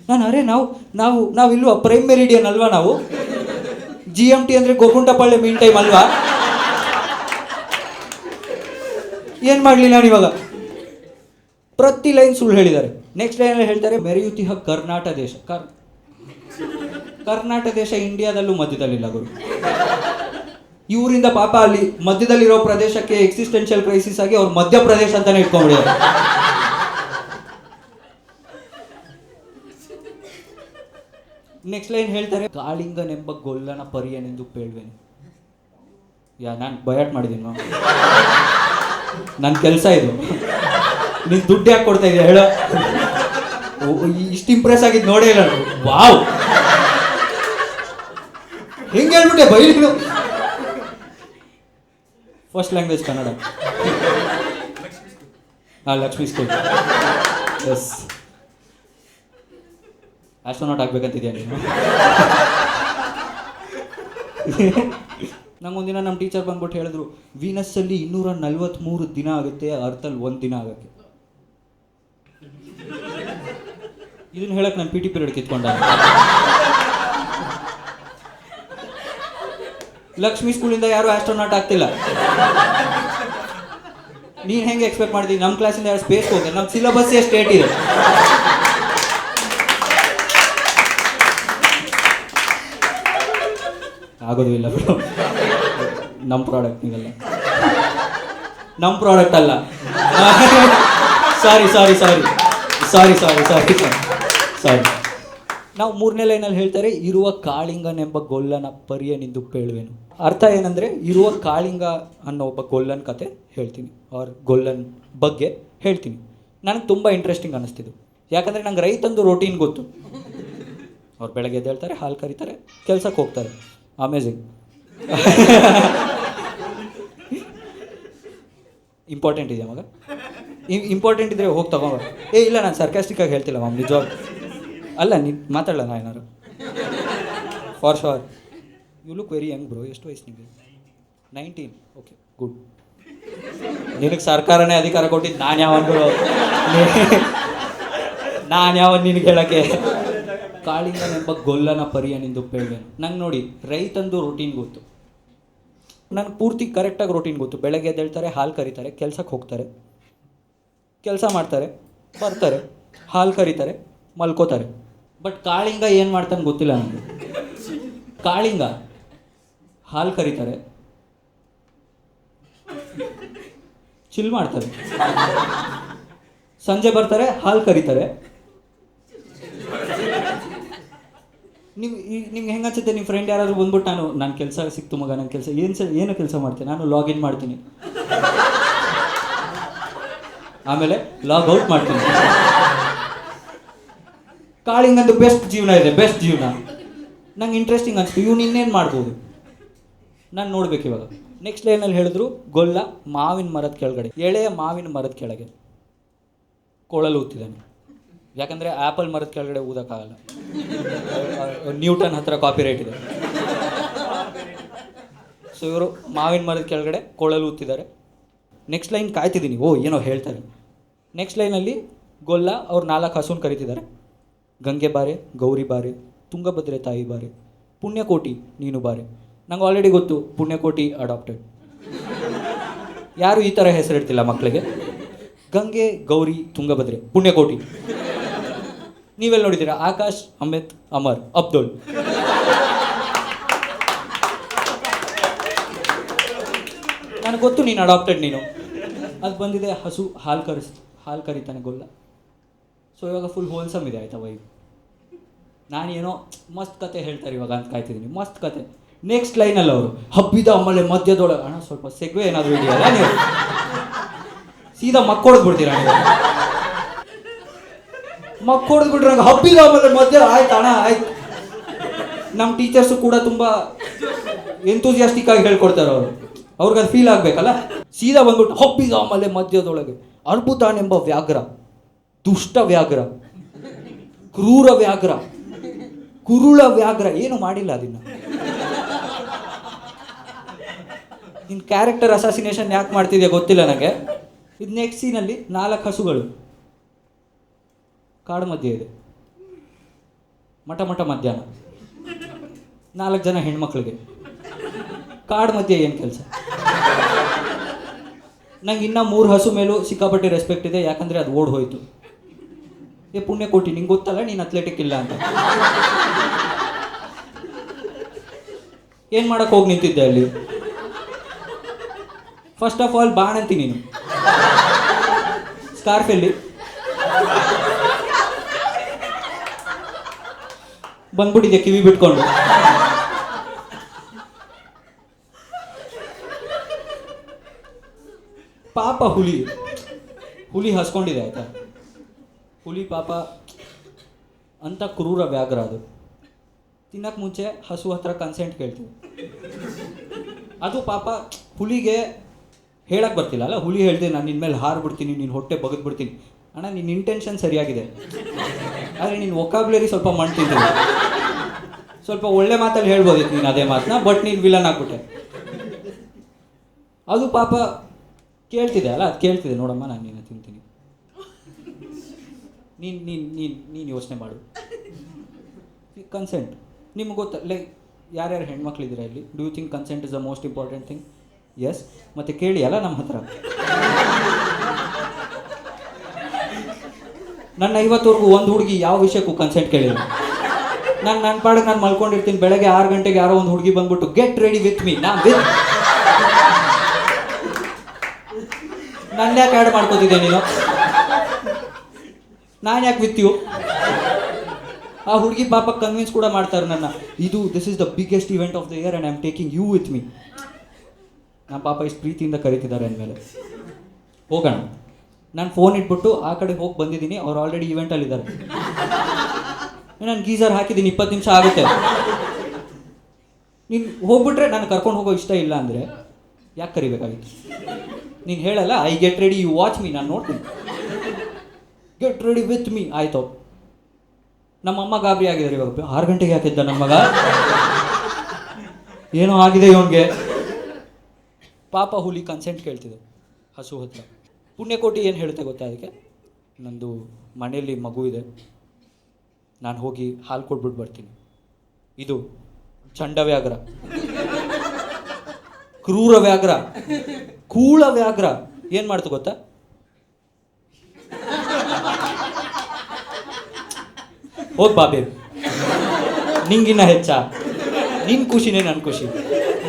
ನಾನು ಅರೆ ನಾವು ಇಲ್ವಾ ಪ್ರೈಮ್ ಮೆರಿಡಿಯನ್ ಅಲ್ವಾ ನಾವು? GMT ಅಂದರೆ ಗೋಗುಂಟಪಾಳ್ಯ ಮೀನ್ ಟೈಮ್ ಅಲ್ವಾ? ಏನು ಮಾಡಲಿ ನಾನು ಇವಾಗ? ಪ್ರತಿ ಲೈನ್ ಸುಳ್ಳು ಹೇಳಿದ್ದಾರೆ. ನೆಕ್ಸ್ಟ್ ಲೈನಲ್ಲಿ ಹೇಳ್ತಾರೆ ಮೆರೆಯುತ್ತಿಹ ಕರ್ನಾಟಕ ದೇಶ. ಕರ್ನಾಟಕ ದೇಶ ಇಂಡಿಯಾದಲ್ಲೂ ಮಧ್ಯದಲ್ಲಿಲ್ಲ ಗುರು. ಇವರಿಂದ ಪಾಪ ಅಲ್ಲಿ ಮಧ್ಯದಲ್ಲಿರೋ ಪ್ರದೇಶಕ್ಕೆ ಎಕ್ಸಿಸ್ಟೆನ್ಷಿಯಲ್ ಕ್ರೈಸಿಸ್ ಆಗಿ ಅವ್ರು ಮಧ್ಯಪ್ರದೇಶ ಅಂತಾನೆ ಇಟ್ಕೊಂಡ್ಬಿಡಿದ್ದಾರೆ. ನೆಕ್ಸ್ಟ್ ಲೈನ್ ಹೇಳ್ತಾರೆ ಕಾಳಿಂಗನೆಂಬ ಗೊಲ್ಲನ ಪರಿಯನೆಂದು ಪೇಳ್ವೇನು. ನಾನು ಬಯಾಟ್ ಮಾಡಿದ್ದೀನಿ, ನನ್ನ ಕೆಲಸ ಇದು. ನೀನು ದುಡ್ಡು ಯಾಕೆ ಕೊಡ್ತಾ ಇದೆಯಾ ಹೇಳೋ? ಇಷ್ಟು ಇಂಪ್ರೆಸ್ ಆಗಿದ್ದು ನೋಡೇ ಇಲ್ಲ. ವಾವ್, ಹೆಂಗೆ ಹೇಳ್ಬಿಟ್ಟೆ ಬೈಲಿಗಳು. First language Kannada. Lakshmi school. Yes, astronaut ಆಗ್ಬೇಕಂತಿದ್ಯಾ ನೀನು? ನಂಗೊಂದಿನ ನಮ್ಮ ಟೀಚರ್ ಬಂದ್ಬಿಟ್ಟು ಹೇಳಿದ್ರು, ವೀನಸ್ಸಲ್ಲಿ 243 ದಿನ ಆಗುತ್ತೆ, ಅರ್ಥಲ್ಲಿ 1 ದಿನ ಆಗುತ್ತೆ. ಇದನ್ನ ಹೇಳಕ್ ನಾನು PT ಪೀರಿಯಡ್ ಕಿತ್ಕೊಂಡ. ಲಕ್ಷ್ಮೀ ಸ್ಕೂಲಿಂದ ಯಾರು ಆಸ್ಟ್ರೋನಾಟ್ ಆಗ್ತಿಲ್ಲ. ನೀನು ಹೆಂಗೆ ಎಕ್ಸ್ಪೆಕ್ಟ್ ಮಾಡಿದ್ದೀನಿ? ನಮ್ಮ ಕ್ಲಾಸಿಂದ ಯಾರು ಸ್ಪೇಸ್ಗೆ ಹೋಗ್ತಾರೆ? ನಮ್ಮ ಸಿಲೆಬಸ್ಸೇ ಸ್ಟೇಟ್ ಇದೆ. ಆಗೋದು ಇಲ್ಲ ಬಿಡು. ನಮ್ಮ ಪ್ರಾಡಕ್ಟ್ ನೀವೆಲ್ಲ. ನಮ್ಮ ಪ್ರಾಡಕ್ಟ್ ಅಲ್ಲ. ಸಾರಿ. ನಾವು 3ನೇ ಲೈನಲ್ಲಿ ಹೇಳ್ತಾರೆ ಇರುವ ಕಾಳಿಂಗನೆಂಬ ಗೊಲ್ಲನ ಪರಿಯನೆಂದು ಪೇಳುವೆನು. ಅರ್ಥ ಏನಂದರೆ, ಇರುವ ಕಾಳಿಂಗ ಅನ್ನೋ ಒಬ್ಬ ಗೊಲ್ಲನ ಕತೆ ಹೇಳ್ತೀನಿ, ಅವ್ರ ಗೊಲ್ಲನ ಬಗ್ಗೆ ಹೇಳ್ತೀನಿ. ನನಗೆ ತುಂಬ ಇಂಟ್ರೆಸ್ಟಿಂಗ್ ಅನ್ನಿಸ್ತಿದ್ದು. ಯಾಕಂದರೆ ನಂಗೆ ರೈತಂದು ರೋಟೀನ್ ಗೊತ್ತು. ಅವ್ರು ಬೆಳಗ್ಗೆ ಎದ್ದೇಳ್ತಾರೆ, ಹಾಲು ಕರೀತಾರೆ, ಕೆಲ್ಸಕ್ಕೆ ಹೋಗ್ತಾರೆ. ಅಮೇಝಿಂಗ್. ಇಂಪಾರ್ಟೆಂಟ್ ಇದೆಯಾ ಮಗ? ಇಂಪಾರ್ಟೆಂಟ್ ಇದ್ದರೆ ಹೋಗಿ ತಗೊಂಡು. ಇಲ್ಲ, ನಾನು ಸರ್ಕಾಸ್ಟಿಕ್ಕಾಗಿ ಹೇಳ್ತಿಲ್ಲ ಮಾಮ್, ನಿಜವಾಗ. ಅಲ್ಲ, ನೀನು ಮಾತಾಡಲ್ಲ ನಾ ಏನಾರು. For sure. You look very young bro. ಎಷ್ಟು ವಯಸ್ಸು ನಿಮಗೆ? 19. Okay, good. ನಿನಗೆ ಸರ್ಕಾರನೇ ಅಧಿಕಾರ ಕೊಟ್ಟಿದ್ದು. ನಾನು ಯಾವನ್ ನಿನಗೆ ಹೇಳೋಕ್ಕೆ? ಕಾಳಿಂಗನೆಂಬ ಗೊಲ್ಲನ ಪರಿಯನೆಂದು ಪೇಳ್ವೇನು. ನಂಗೆ ನೋಡಿ, ರೈತಂದು ರೂಟೀನ್ ಗೊತ್ತು. ನಂಗೆ ಪೂರ್ತಿ ಕರೆಕ್ಟಾಗಿ ರೂಟೀನ್ ಗೊತ್ತು. ಬೆಳಗ್ಗೆ ಎದ್ದೇಳ್ತಾರೆ, ಹಾಲು ಕರೀತಾರೆ, ಕೆಲ್ಸಕ್ಕೆ ಹೋಗ್ತಾರೆ, ಕೆಲಸ ಮಾಡ್ತಾರೆ, ಬರ್ತಾರೆ, ಹಾಲು ಕರೀತಾರೆ, ಮಲ್ಕೋತಾರೆ. ಬಟ್ ಕಾಳಿಂಗ ಏನು ಮಾಡ್ತಾನೆ ಗೊತ್ತಿಲ್ಲ ನನಗೆ. ಕಾಳಿಂಗ ಹಾಲು ಕರೀತಾರೆ, ಚಿಲ್ ಮಾಡ್ತಾರೆ, ಸಂಜೆ ಬರ್ತಾರೆ, ಹಾಲು ಕರೀತಾರೆ. ನಿಮ್ಗೆ ಹೆಂಗೆ ಅನ್ಸುತ್ತೆ? ನಿಮ್ಮ ಫ್ರೆಂಡ್ ಯಾರಾದರೂ ಬಂದ್ಬಿಟ್ಟು ನನ್ನ ಕೆಲಸ ಸಿಕ್ತು ಮಗ, ನನ್ನ ಕೆಲಸ ಏನು ಕೆಲಸ ಮಾಡ್ತೀನಿ, ನಾನು ಲಾಗಿನ್ ಮಾಡ್ತೀನಿ, ಆಮೇಲೆ ಲಾಗ್ ಔಟ್ ಮಾಡ್ತೀನಿ. ಕಾಳಿಂಗಂದು ಬೆಸ್ಟ್ ಜೀವನ ಇದೆ, ಬೆಸ್ಟ್ ಜೀವನ. ನಂಗೆ ಇಂಟ್ರೆಸ್ಟಿಂಗ್ ಅನಿಸ್ತು, ಇವ್ನು ಇನ್ನೇನು ಮಾಡ್ಬೋದು, ನಾನು ನೋಡ್ಬೇಕು ಇವಾಗ. ನೆಕ್ಸ್ಟ್ ಲೈನಲ್ಲಿ ಹೇಳಿದ್ರು ಗೊಲ್ಲ ಮಾವಿನ ಮರದ ಕೆಳಗಡೆ, ಎಳೆಯ ಮಾವಿನ ಮರದ ಕೆಳಗೆ ಕೊಳಲು ಊದ್ತಿದ್ದಾನೆ. ಯಾಕಂದರೆ ಆ್ಯಪಲ್ ಮರದ ಕೆಳಗಡೆ ಊದಕ್ಕಾಗಲ್ಲ, ನ್ಯೂಟನ್ ಹತ್ರ ಕಾಪಿ ರೈಟ್ ಇದೆ. ಸೊ ಇವರು ಮಾವಿನ ಮರದ ಕೆಳಗಡೆ ಕೊಳಲು ಊದ್ತಿದ್ದಾರೆ. ನೆಕ್ಸ್ಟ್ ಲೈನ್ ಕಾಯ್ತಿದ್ದೀನಿ, ಏನೋ ಹೇಳ್ತಾರೆ. ನೆಕ್ಸ್ಟ್ ಲೈನಲ್ಲಿ ಗೊಲ್ಲ ಅವ್ರು 4 ಹಸುನ್ ಕರೀತಿದ್ದಾರೆ. ಗಂಗೆ ಬಾರೆ, ಗೌರಿ ಬಾರೆ, ತುಂಗಭದ್ರೆ ತಾಯಿ ಬಾರೆ, ಪುಣ್ಯಕೋಟಿ ನೀನು ಬಾರೆ. ನಂಗೆ ಆಲ್ರೆಡಿ ಗೊತ್ತು ಪುಣ್ಯಕೋಟಿ ಅಡಾಪ್ಟೆಡ್. ಯಾರು ಈ ಥರ ಹೆಸರಿಡ್ತಿಲ್ಲ ಮಕ್ಕಳಿಗೆ. ಗಂಗೆ, ಗೌರಿ, ತುಂಗಭದ್ರೆ, ಪುಣ್ಯಕೋಟಿ. ನೀವೆಲ್ಲ ನೋಡಿದ್ದೀರಾ? ಆಕಾಶ್, ಅಮಿತ್, ಅಮರ್, ಅಬ್ದುಲ್. ನನಗೆ ಗೊತ್ತು ನೀನು ಅಡಾಪ್ಟೆಡ್ ನೀನು. ಅದು ಬಂದಿದೆ ಹಸು, ಹಾಲು ಕರೀತಾನೆ ಗೊಲ್ಲ. ಸೊ ಇವಾಗ ಫುಲ್ ಹೋಲ್ಸಮ್ ಇದೆ, ಆಯ್ತಾ ವೈಬ್. ನಾನೇನೋ ಮಸ್ತ್ ಕತೆ ಹೇಳ್ತಾರೆ ಇವಾಗ ಅಂತ ಕಾಯ್ತಿದ್ದೀನಿ, ಮಸ್ತ್ ಕತೆ. ನೆಕ್ಸ್ಟ್ ಲೈನಲ್ಲಿ ಅವರು ಹಬ್ಬಿದ ಆಮೇಲೆ ಮಧ್ಯದೊಳಗೆ, ಅಣ್ಣ ಸ್ವಲ್ಪ ಸೆಗ್ವೆ ಏನಾದರೂ ಇದೆಯಲ್ಲ ನೀವು, ಸೀದಾ ಮಕ್ಕೊಡ್ಬಿಡ್ತೀರ ನೀವು. ಮಕ್ಕೊಡ್ಬಿಟ್ರೆ ನಂಗೆ ಹಬ್ಬಿದ ಆಮೇಲೆ ಮಧ್ಯ ಆಯ್ತು ಅಣ್ಣ ಆಯ್ತು. ನಮ್ಮ ಟೀಚರ್ಸು ಕೂಡ ತುಂಬ ಎಂತೂಸಿಯಾಸ್ಟಿಕ್ ಆಗಿ ಹೇಳ್ಕೊಡ್ತಾರೆ ಅವರು. ಅವ್ರಿಗೆ ಅದು ಫೀಲ್ ಆಗಬೇಕಲ್ಲ. ಸೀದಾ ಬಂದ್ಬಿಟ್ಟು ಹಬ್ಬಿದ ಆಮೇಲೆ ಮಧ್ಯದೊಳಗೆ ಅರ್ಬುದಾನೆಂಬ ವ್ಯಾಘ್ರ, ದುಷ್ಟ ವ್ಯಾಘ್ರ, ಕ್ರೂರ ವ್ಯಾಘ್ರ, ಕುರುಳ ವ್ಯಾಘ್ರ, ಏನು ಮಾಡಿಲ್ಲ ಅದನ್ನ. ನಿನ್ನ ಕ್ಯಾರೆಕ್ಟರ್ ಅಸಾಸಿನೇಷನ್ ಯಾಕೆ ಮಾಡ್ತಿದ್ಯಾ ಗೊತ್ತಿಲ್ಲ ನನಗೆ. ಇದು ನೆಕ್ಸ್ಟ್ ಸೀನಲ್ಲಿ 4 ಹಸುಗಳು ಕಾಡು ಮಧ್ಯೆ ಇದೆ, ಮಠ ಮಧ್ಯಾಹ್ನ, 4 ಜನ ಹೆಣ್ಮಕ್ಳಿಗೆ ಕಾಡು ಮಧ್ಯೆ ಏನು ಕೆಲಸ. ನಂಗೆ ಇನ್ನೂ 3 ಹಸು ಮೇಲೂ ಸಿಕ್ಕಾಪಟ್ಟೆ ರೆಸ್ಪೆಕ್ಟ್ ಇದೆ, ಯಾಕಂದರೆ ಅದು ಓಡ್ ಹೋಯ್ತು. ಪುಣ್ಯ ಕೋಟಿ, ನಿಂಗೆ ಗೊತ್ತಲ್ಲ ನೀನು ಅಥ್ಲೆಟಿಕ್ ಇಲ್ಲ ಅಂತ. ಏನು ಮಾಡಕ್ಕೆ ಹೋಗಿ ನಿಂತಿದ್ದೆ ಅಲ್ಲಿ. ಫಸ್ಟ್ ಆಫ್ ಆಲ್ ಬಾಣಂತಿ ನೀನು, ಸ್ಕಾರ್ಫ್ ಎಲ್ಲಿ ಬಂದ್ಬಿಟ್ಟಿದ್ಯಾ ಕಿವಿ ಬಿಟ್ಕೊಂಡು. ಪಾಪ ಹುಲಿ ಹಸ್ಕೊಂಡಿದೆ ಆಯ್ತಾ. ಹುಲಿ ಪಾಪ ಅಂತ ಕ್ರೂರ ವ್ಯಾಘ್ರ ಅದು. ತಿನ್ನಕ್ಕೆ ಮುಂಚೆ ಹಸು ಹತ್ರ ಕನ್ಸೆಂಟ್ ಕೇಳ್ತೀವಿ. ಅದು ಪಾಪ ಹುಲಿಗೆ ಹೇಳಕ್ಕೆ ಬರ್ತಿಲ್ಲ ಅಲ್ಲ. ಹುಲಿ ಹೇಳ್ತೀನಿ ನಾನು ನಿನ್ನ ಮೇಲೆ ಹಾರ್ಬಿಡ್ತೀನಿ, ನಿನ್ನ ಹೊಟ್ಟೆ ಬಗದ್ಬಿಡ್ತೀನಿ. ಅಣ್ಣ ನಿನ್ನ ಇಂಟೆನ್ಷನ್ ಸರಿಯಾಗಿದೆ, ಆದರೆ ನೀನು ವೊಕಾಬ್ಯುಲರಿ ಸ್ವಲ್ಪ ಮಾಡ್ತಿದ್ದೀನಿ. ಸ್ವಲ್ಪ ಒಳ್ಳೆ ಮಾತಲ್ಲಿ ಹೇಳ್ಬೋದಿತ್ತು ನೀನು ಅದೇ ಮಾತನ್ನ, ಬಟ್ ನೀನು ವಿಲನ್ ಆಗ್ಬಿಟ್ಟೆ. ಅದು ಪಾಪ ಕೇಳ್ತಿದೆ ಅಲ್ಲ, ಅದು ಕೇಳ್ತಿದೆ ನೋಡಮ್ಮ ನಾನು ನಿನ್ನ ತಿಂತೀನಿ, ನೀನು ಯೋಚನೆ ಮಾಡು. ಕನ್ಸೆಂಟ್ ನಿಮ್ಗೆ ಗೊತ್ತ. ಲೈಕ್ ಯಾರ್ಯಾರು ಹೆಣ್ಮಕ್ಳಿದ್ದೀರಾ ಇಲ್ಲಿ, do you think consent is the most important thing? Yes. ಮತ್ತೆ ಕೇಳಿ ಅಲ್ಲ ನಮ್ಮ ಹತ್ರ. ನನ್ನ 50ವರೆಗೂ ಒಂದು ಹುಡುಗಿ ಯಾವ ವಿಷಯಕ್ಕೂ ಕನ್ಸೆಂಟ್ ಕೇಳಿಲ್ಲ. ನನ್ನ ಪಾಡಿಗೆ ನಾನು ಮಲ್ಕೊಂಡಿರ್ತೀನಿ, ಬೆಳಗ್ಗೆ 6 ಗಂಟೆಗೆ ಯಾರೋ ಒಂದು ಹುಡುಗಿ ಬಂದ್ಬಿಟ್ಟು ಗೆಟ್ ರೆಡಿ ವಿತ್ ಮೀ, ನನ್ನ ಯಾಕೆ ಆ್ಯಡ್ ಮಾಡ್ಕೋತಿದ್ದೆ ನೀನು, ನಾನು ಯಾಕೆ ವಿತ್ ಯು. ಆ ಹುಡುಗಿ ಪಾಪ ಕನ್ವಿನ್ಸ್ ಕೂಡ ಮಾಡ್ತಾರೆ ನನ್ನ, this is the biggest event of the year and I am taking you with me. ನಮ್ಮ ಪಾಪ ಇಷ್ಟು ಪ್ರೀತಿಯಿಂದ ಕರೀತಿದ್ದಾರೆ ಅಂದಮೇಲೆ ಹೋಗೋಣ. ನಾನು ಫೋನ್ ಇಟ್ಬಿಟ್ಟು ಆ ಕಡೆ ಹೋಗಿ ಬಂದಿದ್ದೀನಿ, ಅವ್ರು ಆಲ್ರೆಡಿ ಇವೆಂಟಲ್ಲಿದ್ದಾರೆ. ನಾನು ಗೀಸರ್ ಹಾಕಿದ್ದೀನಿ, 20 ನಿಮಿಷ ಆಗುತ್ತೆ. ನೀನು ಹೋಗ್ಬಿಟ್ರೆ ನಾನು ಕರ್ಕೊಂಡು ಹೋಗೋ ಇಷ್ಟ ಇಲ್ಲ ಅಂದರೆ ಯಾಕೆ ಕರಿಬೇಕಾಗಿತ್ತು. ನೀನು ಹೇಳಲ್ಲ I get ready, you watch me, ನಾನು ನೋಡ್ತೀನಿ. ಗೆಟ್ ರೆಡಿ ವಿತ್ ಮೀ ಆಯಿತು. ನಮ್ಮಮ್ಮ ಗಾಬರಿ ಆಗಿದ್ದಾರೆ ಇವಾಗ. 6 ಗಂಟೆಗೆ ಹಾಕಿದ್ದ ನನ್ನ ಮಗ, ಏನೋ ಆಗಿದೆ ಇವನಿಗೆ. ಪಾಪ ಹುಲಿ ಕನ್ಸೆಂಟ್ ಕೇಳ್ತಿದೆ ಹಸು ಹತ್ರ. ಪುಣ್ಯಕೋಟಿ ಏನು ಹೇಳುತ್ತೆ ಗೊತ್ತಾ ಅದಕ್ಕೆ, ನಂದು ಮನೆಯಲ್ಲಿ ಮಗು ಇದೆ, ನಾನು ಹೋಗಿ ಹಾಲು ಕೊಟ್ಬಿಟ್ಟು ಬರ್ತೀನಿ. ಇದು ಚಂಡ ವ್ಯಾಘ್ರ, ಕ್ರೂರ ವ್ಯಾಘ್ರ, ಕೂಳ ವ್ಯಾಘ್ರ ಏನು ಮಾಡ್ತು ಗೊತ್ತಾ, ಹೋಗಿ ಬಾಬೆ ನಿಂಗಿನ್ನ ಹೆಚ್ಚ, ನಿನ್ನ ಖುಷಿನೇ ನನ್ನ ಖುಷಿ.